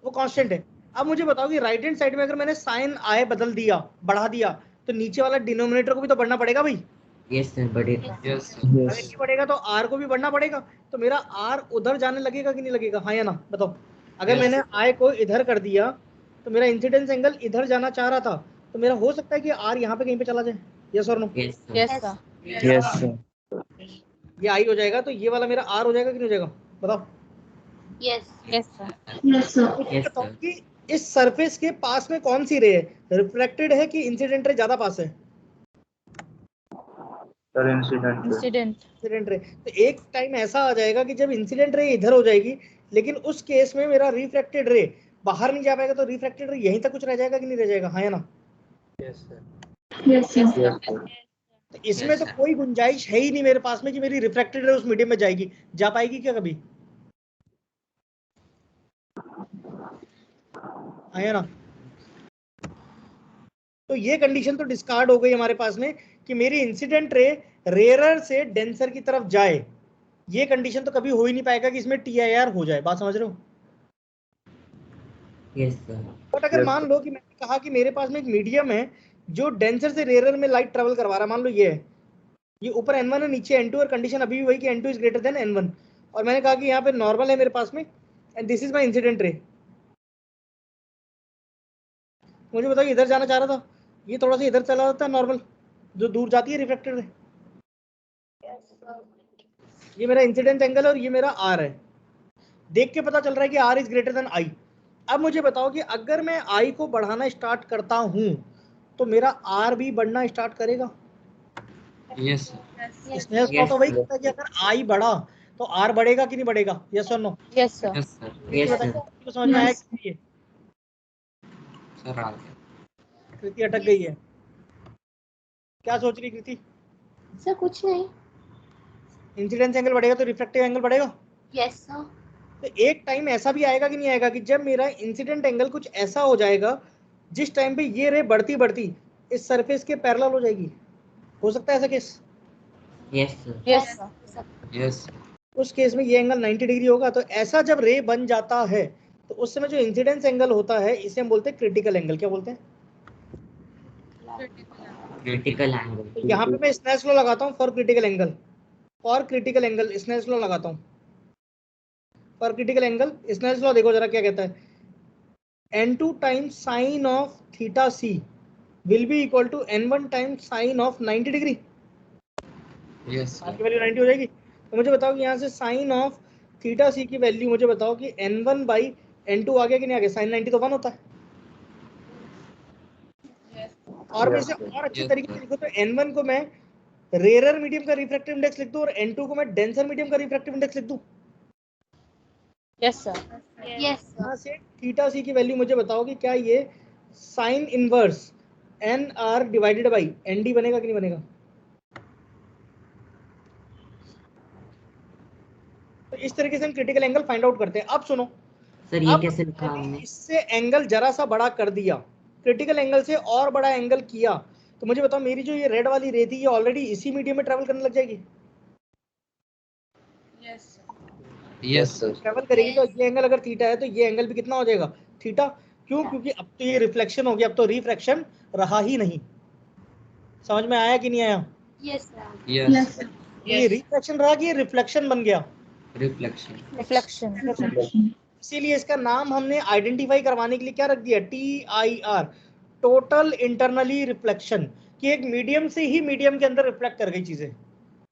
वो कांस्टेंट है। अब मुझे बताओ कि राइट हैंड साइड में अगर मैंने साइन आई बदल दिया, बढ़ा दिया, तो नीचे वाला डिनोमिनेटर को भी तो बढ़ना पड़ेगा भाई। यस सर बढ़ेगा। यस अगर ये बढ़ेगा तो R को भी बढ़ना पड़ेगा, तो मेरा R उधर जाने लगेगा कि नहीं लगेगा? हाँ या ना बताओ। अगर Yes. मैंने I को इधर कर दिया तो मेरा इंसिडेंस एंगल इधर जाना चाह रहा था, तो मेरा हो सकता है कि R यहाँ पे कहीं पे चला जाए, यस और no? Yes yes sir. Yes sir. ये I हो जाएगा तो ये वाला मेरा R हो जाएगा कि नहीं हो जाएगा? बताओ। Yes yes sir. Yes sir. मुझे बताओ कि इस सरफेस के पास में कौन सी रे है? रिफ्लेक्टेड है कि इंसिडेंट रे ज्यादा पास है? Sir incident incident. Incident ray. तो एक टाइम ऐसा आ जाएगा कि जब इंसिडेंट रे इधर हो जाएगी, लेकिन उस केस में मेरा रिफ्लेक्टेड रे बाहर नहीं जा पाएगा, तो रिफ्लेक्टेड रे यहीं तक कुछ रह जाएगा कि नहीं रह जाएगा? हाँ या ना? Yes sir. Yes sir. Yes sir. तो इसमें Yes, तो sir. कोई गुंजाइश है ही नहीं मेरे पास में कि मेरी रिफ्लेक्टेड रे उस मीडियम में जाएगी। जा पाएगी क्या कभी? हाँ या ना? तो ये कंडीशन तो डिस्कार्ड हो गई हमारे पास में कि मेरी इंसिडेंट रे रेयरर से डेंसर की तरफ जाए। ये कंडीशन तो कभी हो ही नहीं पाएगा कि इसमें TIR हो जाए। बात समझ रहे हो? Yes sir. बट अगर Yes, मान sir. लो कि मैंने कहा कि मेरे पास में एक मीडियम है जो डेंसर से रेयरर में लाइट ट्रेवल करवा रहा है, मान लो ये है, ये ऊपर n1 है नीचे n2, और कंडीशन अभी भी वही कि n2 is greater then n1, और मैंने कहा कि यहाँ पे नॉर्मल है मेरे पास में and this is my incident ray. मुझे बताओ इधर जाना चाह रहा था, ये थोड़ा सा इधर चला जाता है नॉर्मल, जो दूर जाती है रिफ्रैक्टेड रे। ये मेरा इंसिडेंट एंगल है और ये मेरा आर है। देख के पता चल रहा है कि r is greater than i. अब मुझे बताओ कि अगर मैं आई को बढ़ाना स्टार्ट करता हूं तो मेरा आर भी बढ़ना स्टार्ट करेगा। यस स्नेल्स लॉ तो वही कहता है कि अगर आई बढ़ा तो आर बढ़ेगा कि नहीं बढ़ेगा? यस और no? Yes sir. Yes sir Kriti बताइए, आपको समझ में आया कि नहीं? सर आ गया। कृति अटक गई है, क्या सोच रही कृति? सर कुछ नहीं। इंसिडेंस एंगल बढ़ेगा तो रिफ्रैक्टिव एंगल बढ़ेगा। Yes sir. तो एक टाइम ऐसा भी आएगा कि नहीं आएगा कि जब मेरा इंसिडेंट एंगल कुछ ऐसा हो जाएगा जिस टाइम पे ये रे बढ़ती बढ़ती इस सरफेस के पैरेलल हो जाएगी। हो सकता है ऐसा case? Yes sir yes sir. Yes उस केस में ये एंगल 90 डिग्री होगा। तो ऐसा जब रे बन जाता है तो उस समय जो इंसिडेंस एंगल होता है इसे हम बोलते हैं क्रिटिकल एंगल। क्या बोलते हैं? Critical angle. तो यहाँ पे मैं स्नेल्स लॉ लगाता हूँ for critical angle. For critical angle Snell's law लगाता हूँ। For critical angle Snell's law देखो जरा क्या कहता है। n2 times sine of theta c will be equal to n1 times sine of 90 degree. यस की वैल्यू 90 हो जाएगी। तो मुझे बताओ कि यहाँ से साइन ऑफ थीटा c की वैल्यू मुझे बताओ कि n1 बाई n2 आ गया कि नहीं आ गया? साइन 90 तो 1 होता है। और मैं इसे और अच्छे Yes, तरीके से sir. लिखूं तो n1 को मैं रेयरर मीडियम का रिफ्रैक्टिव इंडेक्स लिख दूं और n2 को मैं डेंसर मीडियम का रिफ्रैक्टिव इंडेक्स लिख दूं। Yes sir. Yes sir. यहाँ से थीटा c की वैल्यू मुझे बताओ कि क्या ये sine inverse n r divided by n d बनेगा कि नहीं बनेगा? तो इस तरीके से हम क्रिटिकल एंगल फाइंड आउट करते हैं। अब सुनो, सर ये अब कैसे लिखा मैंने हमने? इससे एंगल जरा सा बड़ा कर दिया, क्रिटिकल एंगल से और बड़ा एंगल किया, तो मुझे बताओ मेरी जो ये रेड वाली रे थी ये ऑलरेडी इसी मीडियम में ट्रेवल करने लग जाएगी। यस सर ट्रेवल करेगी तो ये एंगल अगर थीटा है तो ये एंगल भी कितना हो जाएगा? थीटा। क्यों? क्योंकि अब तो ये रिफ्लेक्शन हो गया, अब तो रिफ्रैक्शन रहा ही नहीं। समझ में आया कि नहीं आया? Yes sir. यस ये रिफ्लेक्शन रहा कि ये रिफ्लेक्शन बन गया? Reflection reflection. इसीलिए इसका नाम हमने आइडेंटिफाई करवाने के लिए क्या रख दिया? TIR, टोटल इंटरनली रिफ्लेक्शन, कि एक मीडियम से ही मीडियम के अंदर रिफ्लेक्ट कर गई चीजें।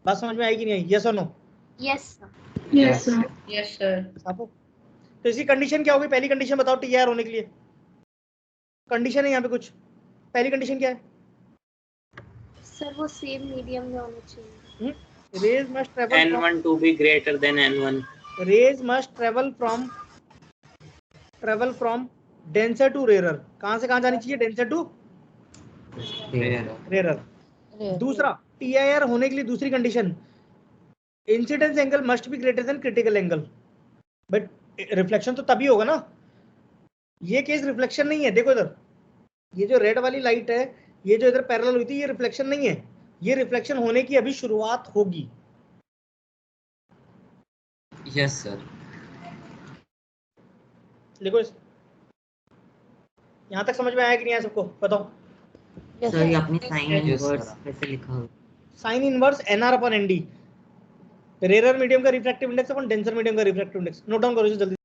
बात समझ में आई कि नहीं आई? यस और no? Yes sir. Yes sir. Yes sir. तो इसकी कंडीशन क्या होगी? पहली कंडीशन बताओ TIR होने के लिए। कंडीशन है यहाँ पे कुछ, पहली कंडीशन क्या है? सर वो सेम मीडियम में होना चाहिए। Rays must travel N1 to be greater than N1. Rays must travel from denser to rarer. कहां से कहां जानी चाहिए? Denser to rarer. दूसरा TIR होने के लिए दूसरी condition, incidence angle must be greater than critical angle. But reflection तो तभी होगा ना, ये केस रिफ्लेक्शन नहीं है। देखो इधर ये जो रेड वाली लाइट है, ये जो इधर पैरेलल हुई थी, ये रिफ्लेक्शन नहीं है, ये रिफ्लेक्शन होने की अभी शुरुआत होगी। यस सर देखो इस यहां तक समझ में आया कि नहीं आया सबको? बताओ। सर ये आपने साइन Yes, इनवर्स sir. कैसे लिखा हो? Sine inverse NR upon ND, rarer medium का रिफ्रैक्टिव इंडेक्स अपन डेंसर मीडियम का रिफ्रैक्टिव इंडेक्स। नोट डाउन करो इसे जल्दी।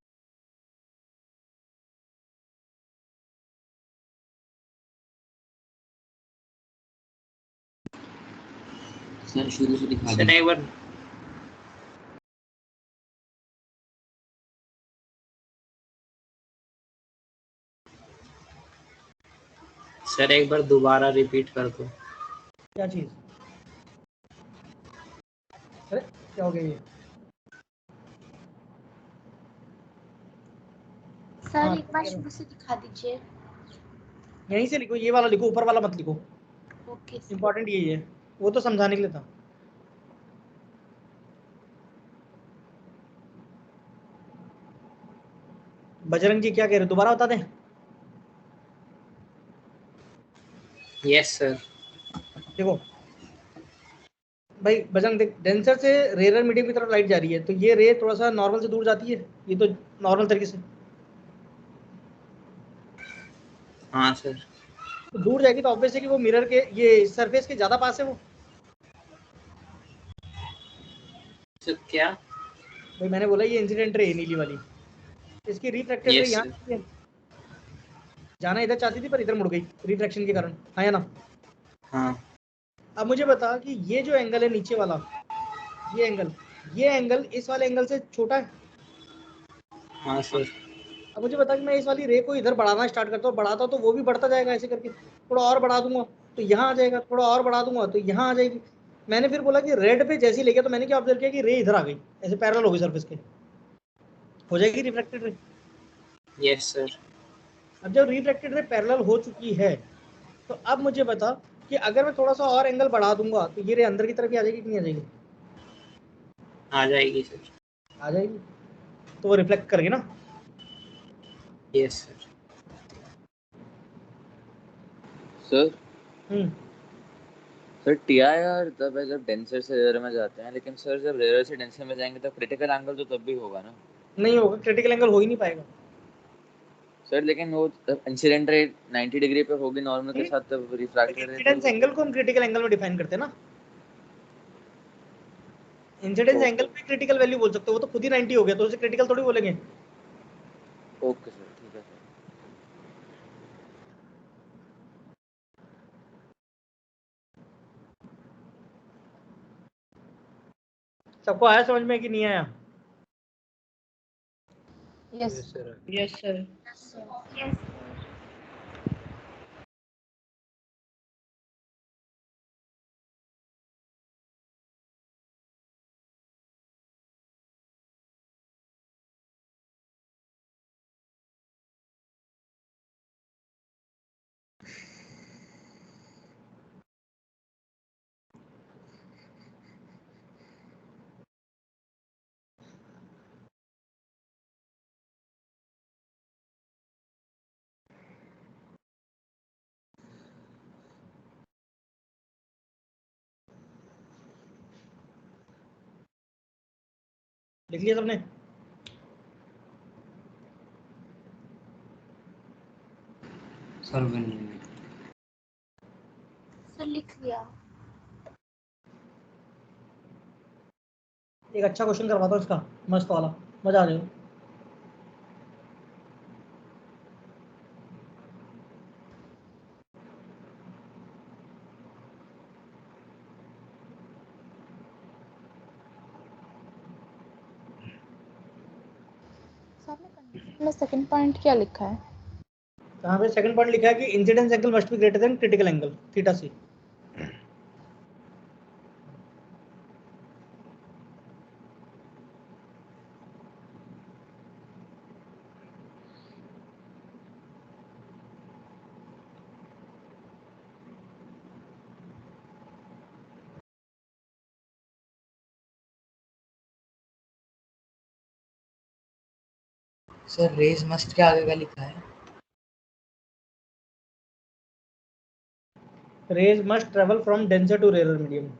सर शुरू से दिखा Sir, दीजिए। एक बार सर एक बार दोबारा रिपीट कर दो। क्या चीज? अरे क्या हो गया ये? सर हाँ, एक बार शुरू से दिखा दीजिए। यहीं से लिखो, ये वाला लिखो, ऊपर वाला मत लिखो। Okay sir. इंपॉर्टेंट यही है, वो तो समझाने के लिए था। बजरंग जी क्या कह रहे हो? दोबारा बता दें? Yes sir. देखो भाई बजरंग देख, डेंसर से रेरर मीडियम की तरफ लाइट जा रही है, तो ये रे थोड़ा सा नॉर्मल से दूर जाती है, ये तो नॉर्मल तरीके से हाँ सर। तो दूर जाएगी, तो ऑब्वियस है कि वो मिरर के ये सरफेस के ज्यादा पास है वो। सर क्या? भाई मैंने बोला ये इंसिडेंट रे नीली वाली, इसकी रिफ्रैक्टेड रे यस यहाँ सर। जाना इधर चाहती थी पर इधर मुड़ गई रिफ्रैक्शन के कारण। हाँ या ना? हाँ अब मुझे बता कि ये जो एंगल है नीचे वाला, ये एंगल इस वाले एंगल से छोटा है। हाँ सर। अब मुझे बता कि मैं इस वाली रे को इधर बढ़ाना स्टार्ट करता हूँ, बढ़ाता तो वो भी बढ़ता जाएगा ऐसे करके, थोड़ा और बढ़ा दूंगा तो यहाँ आ जाएगा, थोड़ा और बढ़ा दूंगा तो यहाँ आ जाएगी। मैंने फिर बोला कि रेड पे जैसे ही लेके, तो मैंने क्या ऑब्जर्व किया कि रे इधर आ गई, ऐसे पैरेलल हो गई सरफेस के, हो जाएगी रिफ्रैक्टेड रे। Yes sir. अब जब रिफ्रैक्टेड रे पैरेलल हो चुकी है तो अब मुझे बता कि अगर मैं थोड़ा सा और एंगल बढ़ा दूंगा तो ये रे अंदर की तरफ ही आ जाएगी कि नहीं आ जाएगी? आ जाएगी सर। आ जाएगी, तो वो रिफ्लेक्ट करेगी ना। Yes sir. Sir sir TIR तब है जब डेंसर से रेयर में जाते हैं, लेकिन सर जब रेयर से डेंसर में जाएंगे तो क्रिटिकल एंगल तो तब भी होगा ना? नहीं होगा, क्रिटिकल एंगल हो ही नहीं पाएगा सर लेकिन वो इंसिडेंट रेट 90 डिग्री पे होगी नॉर्मल के साथ, तब रिफ्रैक्टेड रेट इंसिडेंस एंगल को हम क्रिटिकल एंगल में डिफाइन करते हैं ना। इंसिडेंस एंगल पे क्रिटिकल वैल्यू बोल सकते हो, वो तो खुद ही 90 हो गया तो उसे क्रिटिकल थोड़ी बोलेंगे। ओके सर, ठीक है सर। सबको आया समझ में कि नहीं आया? Yes. सर। Yes sir. लिख लिया सबने? सर लिख लिया। एक अच्छा क्वेश्चन करवाता हूँ इसका, मस्त वाला, मजा आ जाएगा। में सेकंड पॉइंट क्या लिखा है? यहाँ पे सेकंड पॉइंट लिखा है कि incidence angle must be greater than critical angle theta C. Sir rays must के आगे का लिखा है? Rays must travel from denser to rare medium.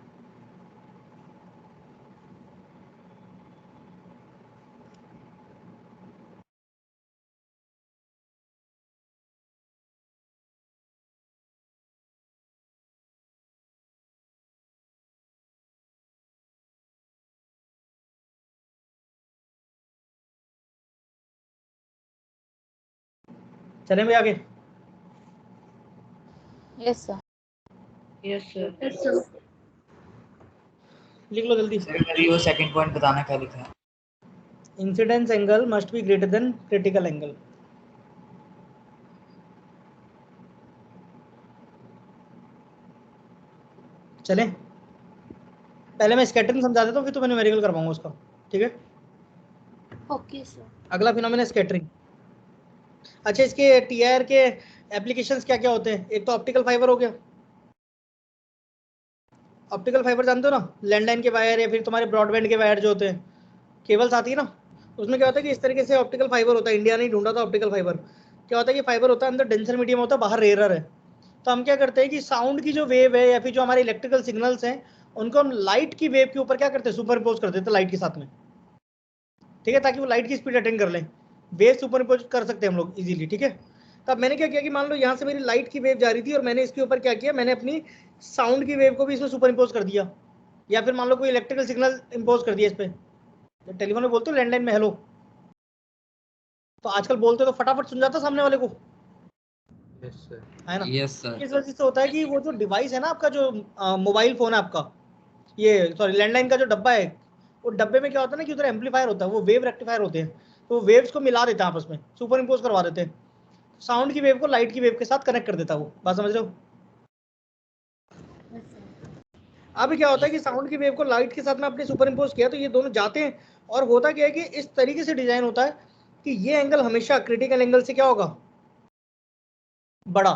चलें भाई आगे? Yes sir. Yes sir. Yes sir. लिख लो जल्दी। सर मेरी वो सेकंड पॉइंट बताना क्या लिखा है? Incidence angle must be greater than critical angle. चलें, पहले मैं स्कैटरिंग समझा देता हूँ, फिर तो मैं न्यूमेरिकल कर पाऊंगा उसका, ठीक है? Okay sir. अगला फिनोमेना स्कैटरिंग। अच्छा, इसके टीआईआर के एप्लीकेशंस क्या क्या होते हैं? एक तो ऑप्टिकल फाइबर हो गया। ऑप्टिकल फाइबर जानते हो ना, लैंडलाइन के वायर या फिर तुम्हारे ब्रॉडबैंड के वायर जो होते हैं, केबल्स आती है ना, उसमें क्या होता है कि इस तरीके से ऑप्टिकल फाइबर होता है। इंडिया ने ढूंढा था ऑप्टिकल फाइबर। क्या होता है कि फाइबर होता है, अंदर डेंसर मीडियम होता है, बाहर रेयरर है। तो हम क्या करते हैं कि साउंड की जो वेव है या फिर जो हमारे इलेक्ट्रिकल सिग्नल्स हैं, उनको हम लाइट की वेव के ऊपर क्या करते हैं, सुपरइम्पोज कर देते हैं लाइट के साथ में, ठीक है, ताकि वो लाइट की स्पीड अटेंड कर लें। वेव सुपरइम्पोज कर सकते हैं हम लोग इजीली, ठीक है? तब मैंने क्या किया कि मान लो यहाँ से मेरी लाइट की वेव जा रही थी और मैंने इसके ऊपर क्या किया, मैंने अपनी साउंड की वेव को भी इसमें सुपरइम्पोज कर दिया, या फिर मान लो कोई इलेक्ट्रिकल सिग्नल इम्पोज कर दिया इस पर। टेलीफोन में बोलते हो लैंडलाइन में हेलो, तो आजकल बोलते तो फटाफट सुन जाता सामने वाले को। Yes sir. है ना? Yes sir. इस वजह से होता है कि वो जो डिवाइस है ना आपका, जो मोबाइल फोन है आपका, ये सॉरी लैंडलाइन का जो डब्बा है, वो डब्बे में क्या होता है ना कि उधर एम्पलीफायर होता है, वो वेव रेक्टिफायर होते हैं, तो वेव्स को मिला देते हैं आपस में, सुपर इम्पोज करवा देते हैं, साउंड की वेव को लाइट की वेव के साथ कनेक्ट कर देता है वो। बात समझ रहे हो? अभी क्या होता है कि साउंड की वेव को लाइट के साथ में आपने सुपर इम्पोज किया तो ये दोनों जाते हैं, और होता क्या है कि इस तरीके से डिजाइन होता है कि ये एंगल हमेशा क्रिटिकल एंगल से क्या होगा, बड़ा।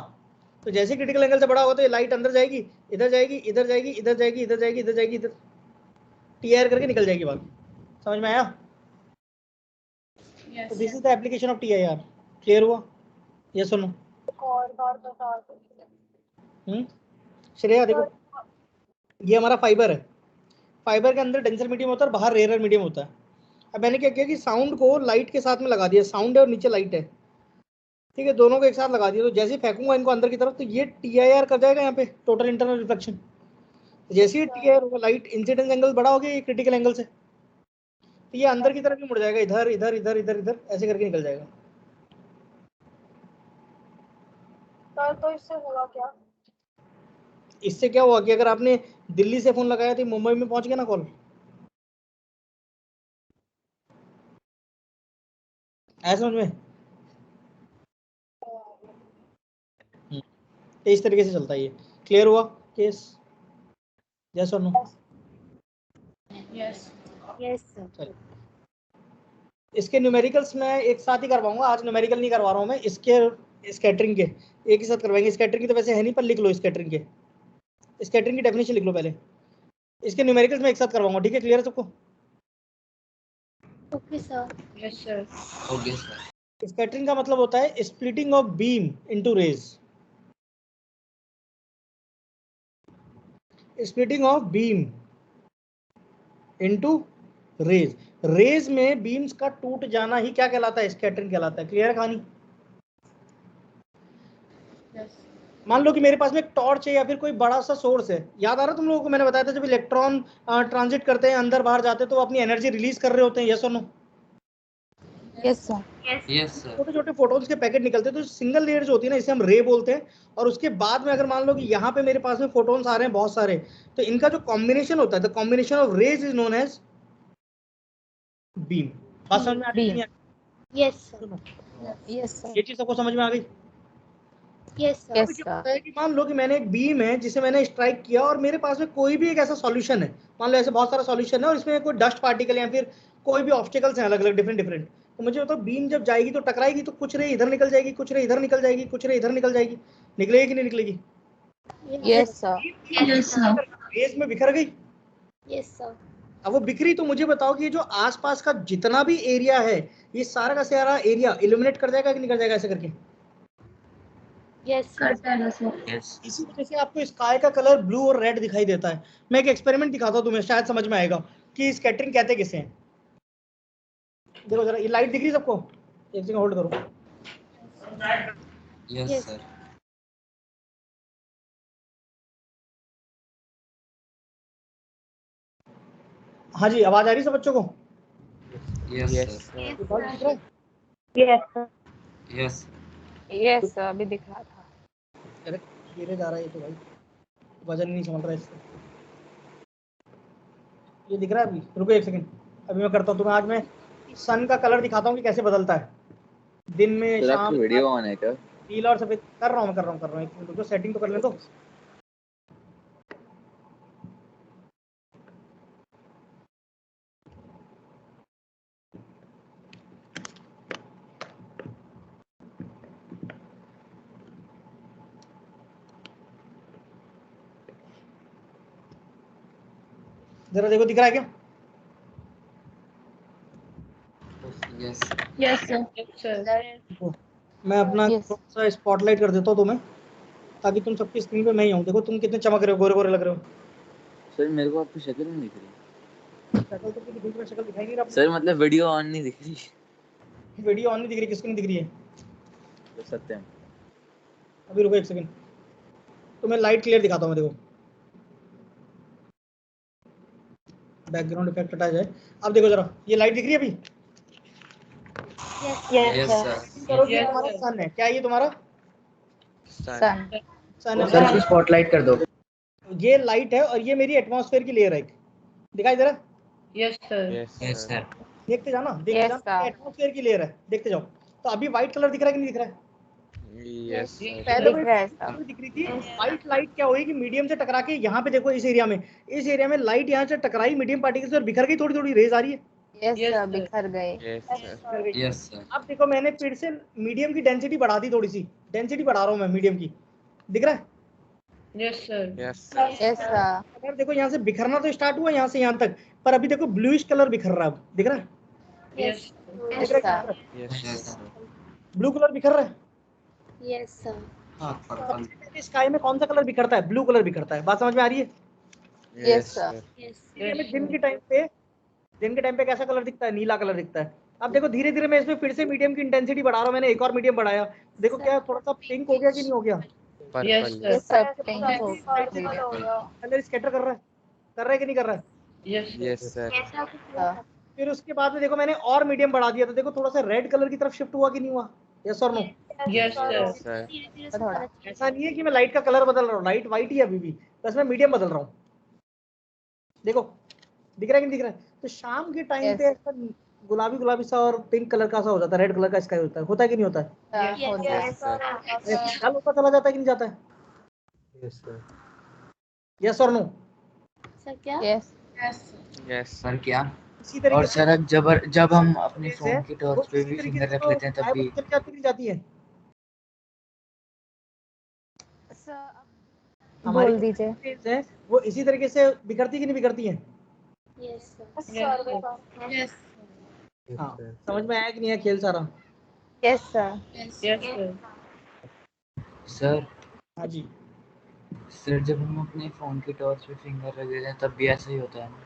तो जैसे क्रिटिकल एंगल से बड़ा होगा तो ये लाइट अंदर जाएगी, इधर जाएगी, इधर जाएगी, इधर जाएगी, इधर जाएगी, इधर जाएगी, इधर टीआर करके निकल जाएगी बाहर। समझ में आया? तो this is the application of TIR. Clear हुआ? यस और नो? श्रेया देखो, ये हमारा फाइबर है, फाइबर के अंदर डेंसर मीडियम होता है और बाहर रेयर मीडियम होता है। अब मैंने क्या किया कि साउंड को लाइट के साथ में लगा दिया, साउंड है और नीचे लाइट है, ठीक है, दोनों को एक साथ लगा दिया। तो जैसे ही फेंकूंगा इनको अंदर की तरफ तो ये टीआईआर कर जाएगा यहाँ पे, टोटल इंटरनल रिफ्लेक्शन। जैसे ही टीआईआर होगा, लाइट इंसिडेंस एंगल बड़ा हो गया ये क्रिटिकल एंगल से, तो ये अंदर की तरफ ही मुड़ जाएगा, इधर इधर इधर इधर इधर ऐसे करके निकल जाएगा। तो इससे होगा क्या? इससे क्या हुआ कि अगर आपने दिल्ली से फोन लगाया तो मुंबई में पहुंच गया ना कॉल, ऐसा समझ में? तो इस तरीके से चलता है ये। क्लियर हुआ केस? यस और नो? Yes yes sir. इसके न्यूमेरिकल्स मैं एक साथ ही करवाऊंगा, आज न्यूमेरिकल नहीं करवा रहा हूं मैं, इसके स्कैटरिंग के एक ही साथ करवाएंगे। स्कैटरिंग की तो वैसे है नहीं, पर लिख लो स्कैटरिंग के, स्कैटरिंग की डेफिनेशन लिख लो पहले, इसके न्यूमेरिकल्स में एक साथ करवाऊंगा। ठीक है? क्लियर है सबको? Okay sir. Yes sir. Okay sir. Scattering का मतलब होता है splitting of beam into rays, splitting of beam into rays. Rays में बीम्स का टूट जाना ही क्या कहलाता है? स्कैटरिंग कहलाता है। क्लियर है कहानी? मान लो कि मेरे पास में एक टॉर्च है या फिर कोई बड़ा सा सोर्स है, याद आ रहा तुम लोगों को? मैंने बताया था जब इलेक्ट्रॉन ट्रांजिट करते हैं, अंदर बाहर जाते हैं, तो वो अपनी एनर्जी रिलीज कर रहे होते हैं। यस और no? Yes sir. Yes sir. छोटे छोटे फोटोन्स के पैकेट निकलते हैं, तो सिंगल लेयर जो होती है ना, इसे हम रे बोलते हैं। और उसके बाद में अगर मान लो कि यहाँ पे मेरे पास में फोटोन्स आ रहे हैं बहुत सारे, तो इनका जो कॉम्बिनेशन होता है, the combination of rays is known as beam. बात समझ में आ रही है? Yes sir. Yes sir. ये चीज सबको समझ में आ गई? Yes sir. यस क्या सर। होता है कि मान लो कि मैंने एक बीम है जिसे मैंने स्ट्राइक किया, और मेरे पास में कोई भी एक ऐसा सॉल्यूशन है, मान लो ऐसे बहुत सारा सॉल्यूशन है, और इसमें कोई डस्ट पार्टिकल या फिर कोई भी ऑब्स्टिकल्स हैं अलग अलग डिफरेंट डिफरेंट, तो मुझे बताओ बीम जब जाएगी तो टकराएगी, तो कुछ रे इधर निकल जाएगी, कुछ रे इधर निकल जाएगी, कुछ रे इधर निकल जाएगी, निकलेगी कि नहीं निकलेगी? Yes sir. Yes sir. Rays में बिखर गई। Yes sir. अब वो बिखरी तो मुझे बताओ कि ये जो आसपास का जितना भी एरिया है, ये सारा का सारा एरिया इल्यूमिनेट कर जाएगा कि नहीं कर जाएगा ऐसे करके? यस कर सर। जाएगा सर। यस। इसी वजह से आपको स्काई का कलर ब्लू और रेड दिखाई देता है। मैं एक एक्सपेरिमेंट दिखाता हूँ तुम्हें, शायद समझ में आएगा कि स्कैटरिंग कहते किसे हैं। देखो जरा, ये लाइट दिख रही है सबको? एक सेकंड होल्ड करो। Yes sir. हाँ जी, आवाज आ रही है सब बच्चों को? Yes sir. ये बल्ब दिख रहा है? Yes sir. Yes. Yes sir, अभी दिख रहा था। अरे गिरे जा रहा है ये तो भाई, वजन नहीं संभल रहा है इससे। ये दिख रहा है अभी? रुको एक सेकंड, अभी मैं करता हूँ तुम्हें। आज मैं सन का कलर दिखाता हूँ कि कैसे बदलता है दिन में, सर शाम, आपकी वीडियो ऑन है क्या? नीला और सफेद। कर रहा हूँ एक मिनट रुको, सेटिंग तो कर ले दो। जरा देखो दिख रहा है क्या? Yes. Yes sir. Yes sir. देखो, मैं अपना Yes. थोड़ा सा स्पॉटलाइट कर देता हूँ तुम्हें, ताकि तुम सबकी स्क्रीन पे मैं ही हूँ। देखो तुम कितने चमक रहे हो, गोरे गोरे लग रहे हो। सर मेरे को आपकी शक्ल नहीं दिख रही। शक्ल तो किसी दूसरी शक्ल दिखाई नहीं रहा। सर मतलब वीडियो ऑन नहीं दिख रही। वीडियो ऑन नहीं दिख रही, किसको नहीं दिख रही है? तो सत्यम। अभी रुको एक सेकंड, तुम्हें लाइट क्लियर दिखाता हूँ मैं। देखो बैकग्राउंड इफेक्ट हटा जाए। अब देखो जरा, ये लाइट दिख रही है अभी? Yes sir. करो कि ये Yes, तुम्हारा sir. सन है क्या? ये तुम्हारा सन सन सर इसकी स्पॉटलाइट कर दो। ये लाइट है और ये मेरी एटमॉस्फेयर की लेयर है, दिखाई दे रहा है? Yes sir. Yes sir. देखते जाना, देखते Yes, जाना, sir. एटमॉस्फेयर की लेयर है, देखते जाओ। तो अभी व्हाइट कलर दिख रहा है कि नहीं दिख रहा है? यस पहले दिख रहा है सर। में दिख रही थी व्हाइट लाइट, क्या हुई कि मीडियम से टकरा के यहाँ पे देखो इस एरिया में लाइट यहाँ से टकराई मीडियम पार्टिकल से और बिखर गई, थोड़ी थोड़ी रेज आ रही है। Yes Yes, sir sir. बिखर गए। बिखर गई। Yes sir. अब देखो मैंने फिर से मीडियम की डेंसिटी बढ़ा दी, थोड़ी सी डेंसिटी बढ़ा रहा हूँ मैं मीडियम की, दिख रहा है? Yes sir. Yes sir. अगर देखो यहाँ से बिखरना तो स्टार्ट हुआ यहाँ से यहाँ तक, पर अभी देखो ब्लूइश कलर बिखर रहा है, अब दिख रहा है? Yes yes sir. Yes blue colour बिखर रहा है। Yes sir. हाँ, सबसे पहले स्काई में कौन सा कलर बिखरता है? ब्लू कलर बिखरता है। बात समझ में आ रही है? Yes sir. इसलिए हमें दिन के टाइम पे कैसा कलर दिखता है? नीला कलर दिखता है। अब देखो धीरे धीरे मैं इसमें फिर से मीडियम की इंटेंसिटी बढ़ा रहा हूँ, मैंने एक और मीडियम बढ़ाया, देखो क्या थोड़ा सा पिंक हो गया कि नहीं हो गया? Yes yes sir. Sir pink हो गया। कलर स्कैटर कर रहा है कि नहीं कर रहा है? Yes sir. फिर उसके बाद में देखो मैंने और मीडियम बढ़ा दिया, तो देखो थोड़ा सा रेड कलर की तरफ शिफ्ट हुआ कि नहीं हुआ? यस और नो? Yes sir. थोड़ा ऐसा नहीं है कि मैं लाइट का कलर बदल रहा हूँ, लाइट व्हाइट ही है अभी भी, बस मैं मीडियम बदल रहा हूँ। देखो दिख रहा है कि नहीं दिख रहा है? तो शाम के टाइम Yes. पे ऐसा गुलाबी गुलाबी सा और पिंक कलर का सा हो जाता है, रेड कलर का स्काई होता है कि नहीं होता है? ख्याल होता चला जाता है कि नहीं जाता है? Yes sir. यस और नो? सर क्या? यस यस सर क्या? इसी तरीके और सर जब हम अपने से फोन की टॉर्च पे भी फिंगर रख लेते हैं तब भी चल जाती नहीं जाती है? हमारी बोल दीजिए। rays है वो इसी तरीके से बिखरती कि नहीं बिखरती है? यस यस हाँ, समझ में आया कि नहीं है खेल सारा? Yes sir. Yes sir. Sir हाँ जी। सर जब हम अपने फोन की टॉर्च पे फिंगर रख देते हैं तब भी ऐसा ही होता है ना?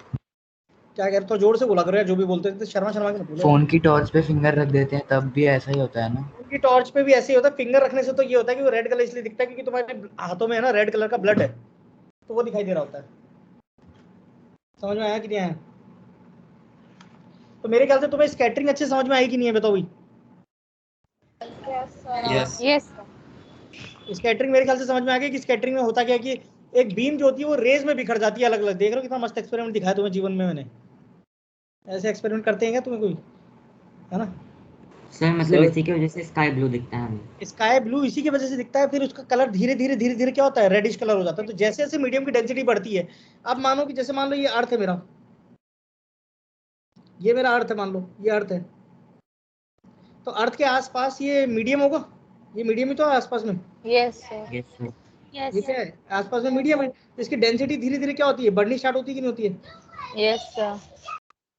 क्या कह रहे? तो जोर से बोला करो यार, जो भी बोलते थे शर्मा के मत बोलो। फोन की टॉर्च पे फिंगर रख देते हैं तब भी ऐसा ही होता है ना? उनकी टॉर्च पे भी ऐसे ही होता है। फिंगर रखने से तो ये होता है कि वो रेड कलर इसलिए दिखता है क्योंकि तुम्हारे हाथों में है ना रेड कलर का ब्लड है, तो वो दिखाई दे रहा होता है। समझ में आया कि नहीं आया? तो मेरे ख्याल से तुम्हें स्कैटरिंग अच्छे समझ में आई कि नहीं है, बताओ भाई? यस यस स्कैटरिंग मेरे ख्याल से समझ में आ गया कि स्कैटरिंग में होता क्या है कि एक बीम जो होती है वो रेज में बिखर जाती है अलग अलग। देख रहे हो कितना मस्त एक्सपेरिमेंट दिखाया तुम्हें जीवन में मैंने? ऐसे एक्सपेरिमेंट करते हैं क्या तुम्हें कोई, है ना? सर मतलब इसी की वजह से स्काई ब्लू दिखता है हमें। स्काई ब्लू इसी की वजह से दिखता है, फिर उसका कलर धीरे धीरे क्या होता है? रेडिश कलर हो जाता है। तो जैसे जैसे मीडियम की डेंसिटी बढ़ती है, अब मानो कि जैसे मान लो ये अर्थ है मेरा, ये मेरा अर्थ है, मान लो ये अर्थ है, तो अर्थ के आसपास ये मीडियम होगा, ये मीडियम ही तो है आसपास में, यस सर। Yes sir. ये क्या है? आसपास में मीडियम है, तो इसकी डेंसिटी धीरे धीरे क्या होती है? बढ़नी स्टार्ट होती है कि नहीं होती है? Yes sir.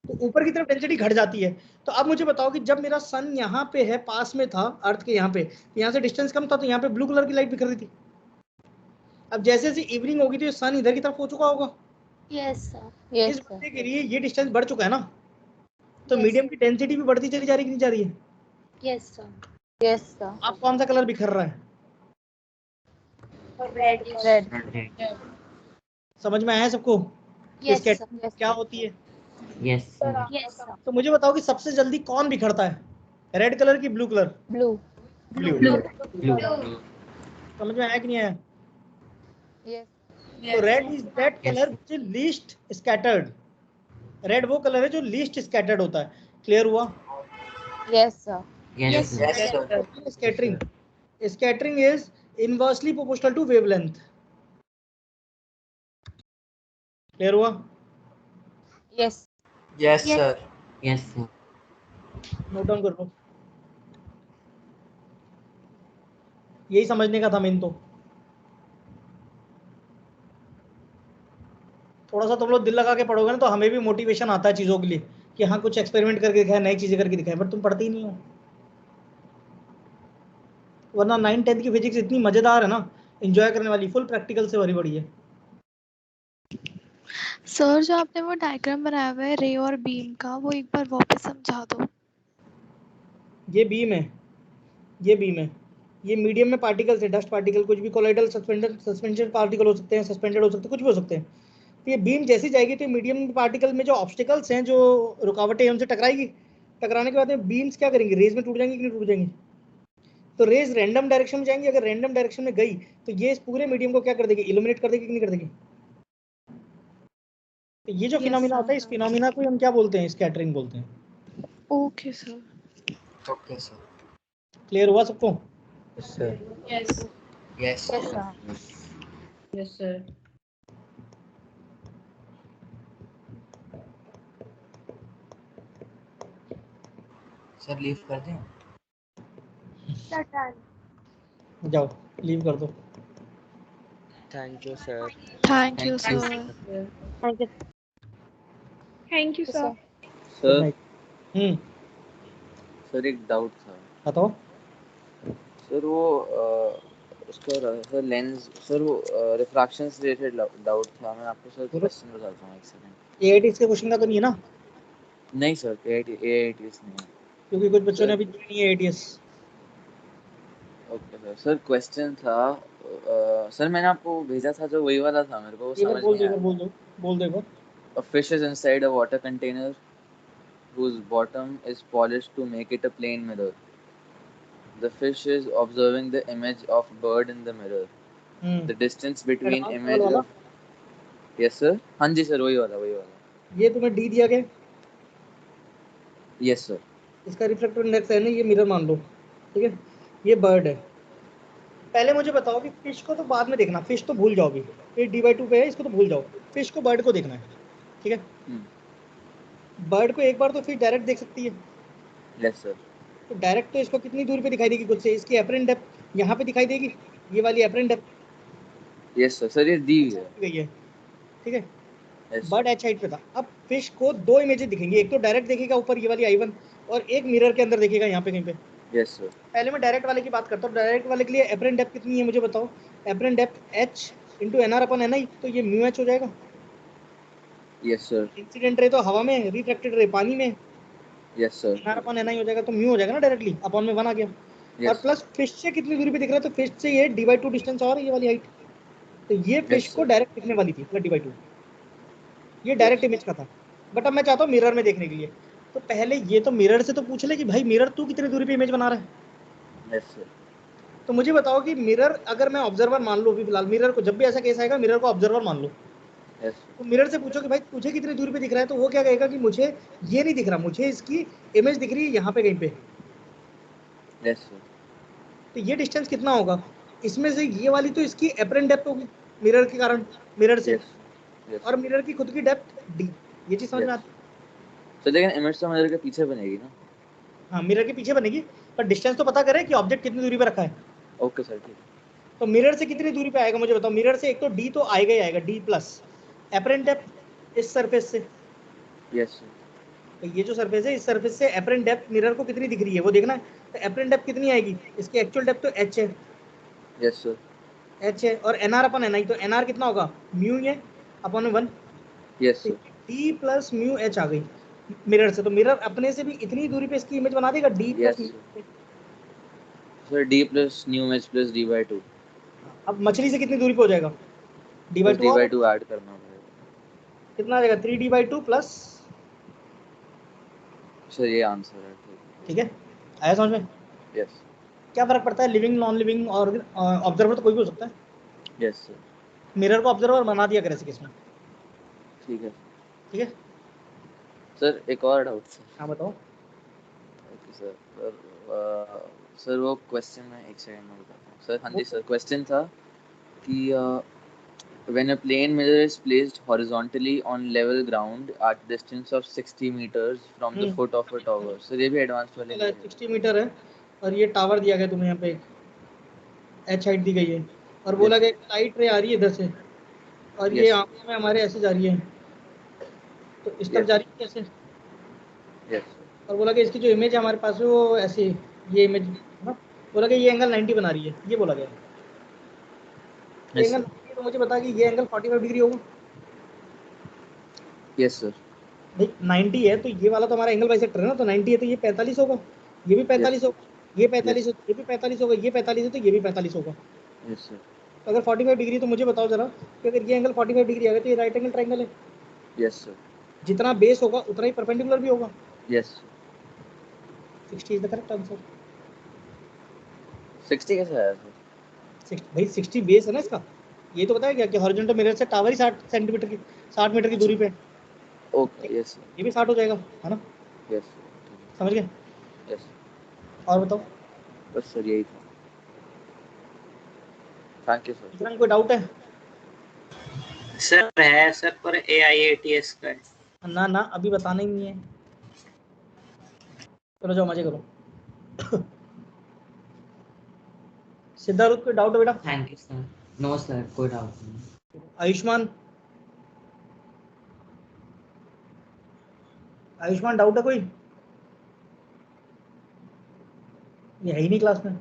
तो ऊपर की तरफ डेंसिटी घट जाती है। तो अब मुझे बताओ कि जब मेरा सन यहाँ पे है, पास में था अर्थ के यहाँ पे, तो यहाँ से डिस्टेंस कम था, तो यहाँ पे ब्लू कलर की लाइट बिखर रही थी। अब जैसे जैसे इवनिंग होगी तो सन इधर की तरफ हो चुका होगा। Yes sir. यस इस सर। बंदे के लिए ये डिस्टेंस बढ़ चुका है ना, तो Yes. मीडियम की डेंसिटी भी बढ़ती चली जा रही कि नहीं जा रही है? Yes sir. Yes sir. अब कौन सा कलर बिखर रहा है? रेड। समझ में आया है सबको? यस इसके सर। क्या होती है? Yes sir. Yes sir. तो मुझे बताओ कि सबसे जल्दी कौन बिखरता है, रेड कलर की blue colour? Blue. Blue. Blue. समझ में आया कि नहीं आया? यस तो red is that colour which is least scattered. Red वो कलर है जो लीस्ट स्कैटर्ड होता है। क्लियर हुआ? Yes sir. Yes sir. Scattering is inversely proportional to wavelength. Clear हुआ? Yes yes sir. Yes sir. Note down कर लो, यही समझने का था मेन। तो थोड़ा सा तुम लोग दिल लगा के पढ़ोगे ना तो हमें भी मोटिवेशन आता है चीज़ों के लिए कि हाँ कुछ एक्सपेरिमेंट करके दिखाए, नई चीज़ें करके दिखाए, बट तुम पढ़ते ही नहीं हो। वरना 9th-10th की फिजिक्स इतनी मज़ेदार है ना, एंजॉय करने वाली, फुल प्रैक्टिकल से भरी पड़ी है। सर जो आपने वो डायग्राम बनाया हुआ है रे और बीम का, वो एक बार वापस समझा दो। ये बीम है, ये बीम है, ये मीडियम में पार्टिकल्स है, डस्ट पार्टिकल, कुछ भी कोलाइडल सस्पेंशन पार्टिकल हो सकते हैं, सस्पेंडेड हो सकते हैं, कुछ भी हो सकते हैं। तो ये बीम जैसी जाएगी तो मीडियम पार्टिकल में जो ऑब्स्टिकल्स हैं, जो रुकावटें हैं, उनसे टकराएगी। टकराने के बाद में बीम्स क्या करेंगे? रेज में टूट जाएंगी कि नहीं टूट जाएंगी? तो रेज रैंडम डायरेक्शन में जाएंगी, अगर रैंडम डायरेक्शन में गई तो ये इस पूरे मीडियम को क्या कर देगी, इल्यूमिनेट कर देगी कि नहीं कर देगी। तो ये जो Yes, फिनोमिना sir. होता है, इस फिनोमिना को हम क्या बोलते हैं, स्कैटरिंग बोलते हैं। Okay, sir. Okay sir. Clear हुआ सबको? Yes sir. Yes yes Yes, sir. Yes sir. Sir leave कर दें? Sir done. जाओ लीव कर दो। Thank you sir. Thank you, Thank you, sir. Thank you. Thank you Yes, sir. sir. Good sir night. Sir एक doubt था बताओ। Sir, वो उसका सर लेंस, सर वो रिफ्रैक्शन से रिलेटेड डाउट था। मैं आपको सर बोलो। क्वेश्चन बताता हूँ, एक सेकंड। एआईटी के क्वेश्चन का तो नहीं है ना, नहीं सर, एआईटीएस नहीं है। क्योंकि कुछ बच्चों सर ने अभी दी नहीं है AITS. Okay sir. Sir question था सर, मैंने आपको भेजा था जो वही वाला था, मेरे को वो एक बार समझ बोल नहीं दो, एक आया बार बोल था। दो, बोल दो एक बार। A fish is inside a water container whose bottom is polished to make it a plane mirror. The fish is observing the image of bird in the mirror. The distance between advance level image वाला, of yes sir, हाँ जी sir, वही वाला। ये तुम्हें D दिया गया, yes sir, इसका reflective index है ना, ये मिरर मान लो, ठीक है। ये बर्ड है। पहले मुझे बताओ कि फिश को तो बाद में देखना, फिश तो भूल जाओ, ये डी/2 पे है, इसको तो भूल जाओ। फिश को, बर्ड को देखना है, ठीक है। बर्ड को एक बार तो फिश डायरेक्ट देख सकती है, yes sir, तो डायरेक्ट तो इसको कितनी दूरी पे दिखाई देगी खुद से, इसकी एपरेंट डेप्थ यहाँ पे दिखाई देगी, ये वाली apparent depth yes sir, sir ये दी है, गई है, ठीक है। yes बर्ड एच हाइट पे था। अब फिश को दो इमेजेस दिखेंगी, एक तो डायरेक्ट देखेगा ऊपर ये वाली I1, और एक मिरर के अंदर देखेगा यहाँ पे कहीं पे। yes sir, पहले मैं डायरेक्ट वाले की बात करता हूँ। डायरेक्ट वाले के लिए एपरेंट डेप्थ कितनी है मुझे बताओ। Apparent depth h into NR/NI, तो ये म्यू एच हो जाएगा। yes sir, इंसिडेंट रे तो हवा में, रिफ्लेक्टेड रे पानी में, yes sir, NR/NI हो जाएगा, तो म्यू हो जाएगा ना डायरेक्टली, अपॉन में 1 आ गया। और yes प्लस फिश से कितनी दूरी पे दिख रहा है, तो फिश से ये डी/2 डिस्टेंस और ये वाली हाइट, तो ये फिश Yes, को sir. डायरेक्ट दिखने वाली थी, मतलब डी/2, ये डायरेक्ट इमेज का था। बट अब मैं चाहता हूँ मिरर में देखने के लिए, तो पहले ये तो मिरर से तो पूछ ले कि भाई मिरर तू कितनी दूरी पे इमेज बना रहा है। yes sir, तो मुझे बताओ कि मिरर अगर मैं ऑब्जर्वर मान लूँ, अभी फिलहाल मिरर को, जब भी ऐसा केस आएगा मिरर को ऑब्जर्वर मान लो, yes sir, तो मिरर से पूछो कि भाई तुझे कितनी दूरी पे दिख रहा है, तो वो क्या कहेगा कि मुझे ये नहीं दिख रहा, मुझे इसकी इमेज दिख रही है यहाँ पे कहीं पे। yes sir, तो ये डिस्टेंस कितना होगा, इसमें से ये वाली तो इसकी एपरेंट डेप्थ होगी मिरर के कारण, मिरर से, yes, yes, और मिरर की खुद की डेप्थ डी। ये चीज समझ में yes. आती है। तो लेकिन इमेज तो मिरर के पीछे बनेगी ना? हाँ मिरर के पीछे बनेगी, पर डिस्टेंस तो पता करें कि ऑब्जेक्ट कितनी दूरी पे रखा है। ओके सर, ठीक है। तो मिरर से कितनी दूरी पे आएगा मुझे बताओ। मिरर से एक तो डी तो आएगा ही आएगा, डी प्लस एपरेंट डेप्थ इस सरफेस से, yes sir, तो ये जो सरफेस है इस सरफेस से एपरेंट डेप्थ मिरर को कितनी दिख रही है वो देखना है। तो एपरेंट डेप्थ कितनी आएगी, इसकी एक्चुअल डेप्थ तो एच है, yes sir, एच है, और NR/NI, तो NR कितना होगा, म्यू है upon 1, yes sir, d plus mu h आ गई मिरर से। तो मिरर अपने से भी इतनी दूरी पे इसकी इमेज बना देगा, D yes plus. sir. Sir d plus new image plus d/2 अब मछली से कितनी दूरी पे हो जाएगा, plus d/2 और d/2 ऐड करना पड़ेगा। कितना आ जाएगा, 3d/2 प्लस, सर ये आंसर है, ठीक है। आया समझ में? yes, क्या फर्क पड़ता है, लिविंग नॉन लिविंग और ऑब्जर्वर तो कोई भी हो सकता है। yes sir, मिरर को ऑब्जर्वर बना दिया करे इस केस में, ठीक है। ठीक है। सर एक और डाउट सर। हाँ बताओ। ओके सर, सर वो क्वेश्चन में एक सेकंड में बताता हूँ सर। हाँ जी सर, क्वेश्चन था कि when a plane mirror is placed horizontally on level ground at distance of 60 meters from the foot of a tower, sir ये भी एडवांस वाले में है। 60 मीटर है, और ये टावर दिया गया तुम्हें, यहाँ पे एच हाइट दी गई है, और बोला Yes. गया लाइट रे आ रही है इधर से, और ये Yes. आंखों में हमारे ऐसे जा रही है, तो इस तक Yes. जा रही है कैसे, yes, और बोला कि इसकी जो इमेज है हमारे पास है वो ऐसे, ये इमेज ना, बोला कि ये एंगल 90 बना रही है, ये बोला गया। ये yes एंगल sir, 90, तो मुझे बता कि ये एंगल 45 डिग्री होगा। yes sir, भाई 90 है तो ये वाला तो हमारा एंगल बाइसेक्टर है ना, तो 90 है तो ये 45 होगा, ये भी 45 होगा, ये 45 है, ये भी 45 होगा, ये 45 है तो ये भी 45 होगा। yes sir, तो अगर 45 डिग्री, तो मुझे बताओ जरा कि अगर ये एंगल 45 डिग्री आ गया तो ये राइट एंगल ट्रायंगल है। yes sir, जितना बेस होगा उतना ही परपेंडिकुलर भी होगा। yes sir. 60 is the correct answer. 60 कैसे आया सर? भाई 60 बेस है ना इसका, ये तो बताया क्या कि हॉरिजॉन्टल मिरर से टावर ही 60 सेंटीमीटर की 60 मीटर की दूरी पे, ओके यस सर, ये भी 60 हो जाएगा, है ना? यस समझ गए? यस। और बताओ, बस सर यही था, थैंक यू सर। इतना कोई डाउट है? सर है सर, पर AIATS का है। ना ना अभी बताना ही नहीं है, चलो जाओ मजे करो। सिद्धार्थ कोई डाउट है बेटा? Thank you sir. No sir, कोई डाउट नहीं। आयुष्मान, आयुष्मान डाउट है कोई? ये है ही नहीं क्लास में।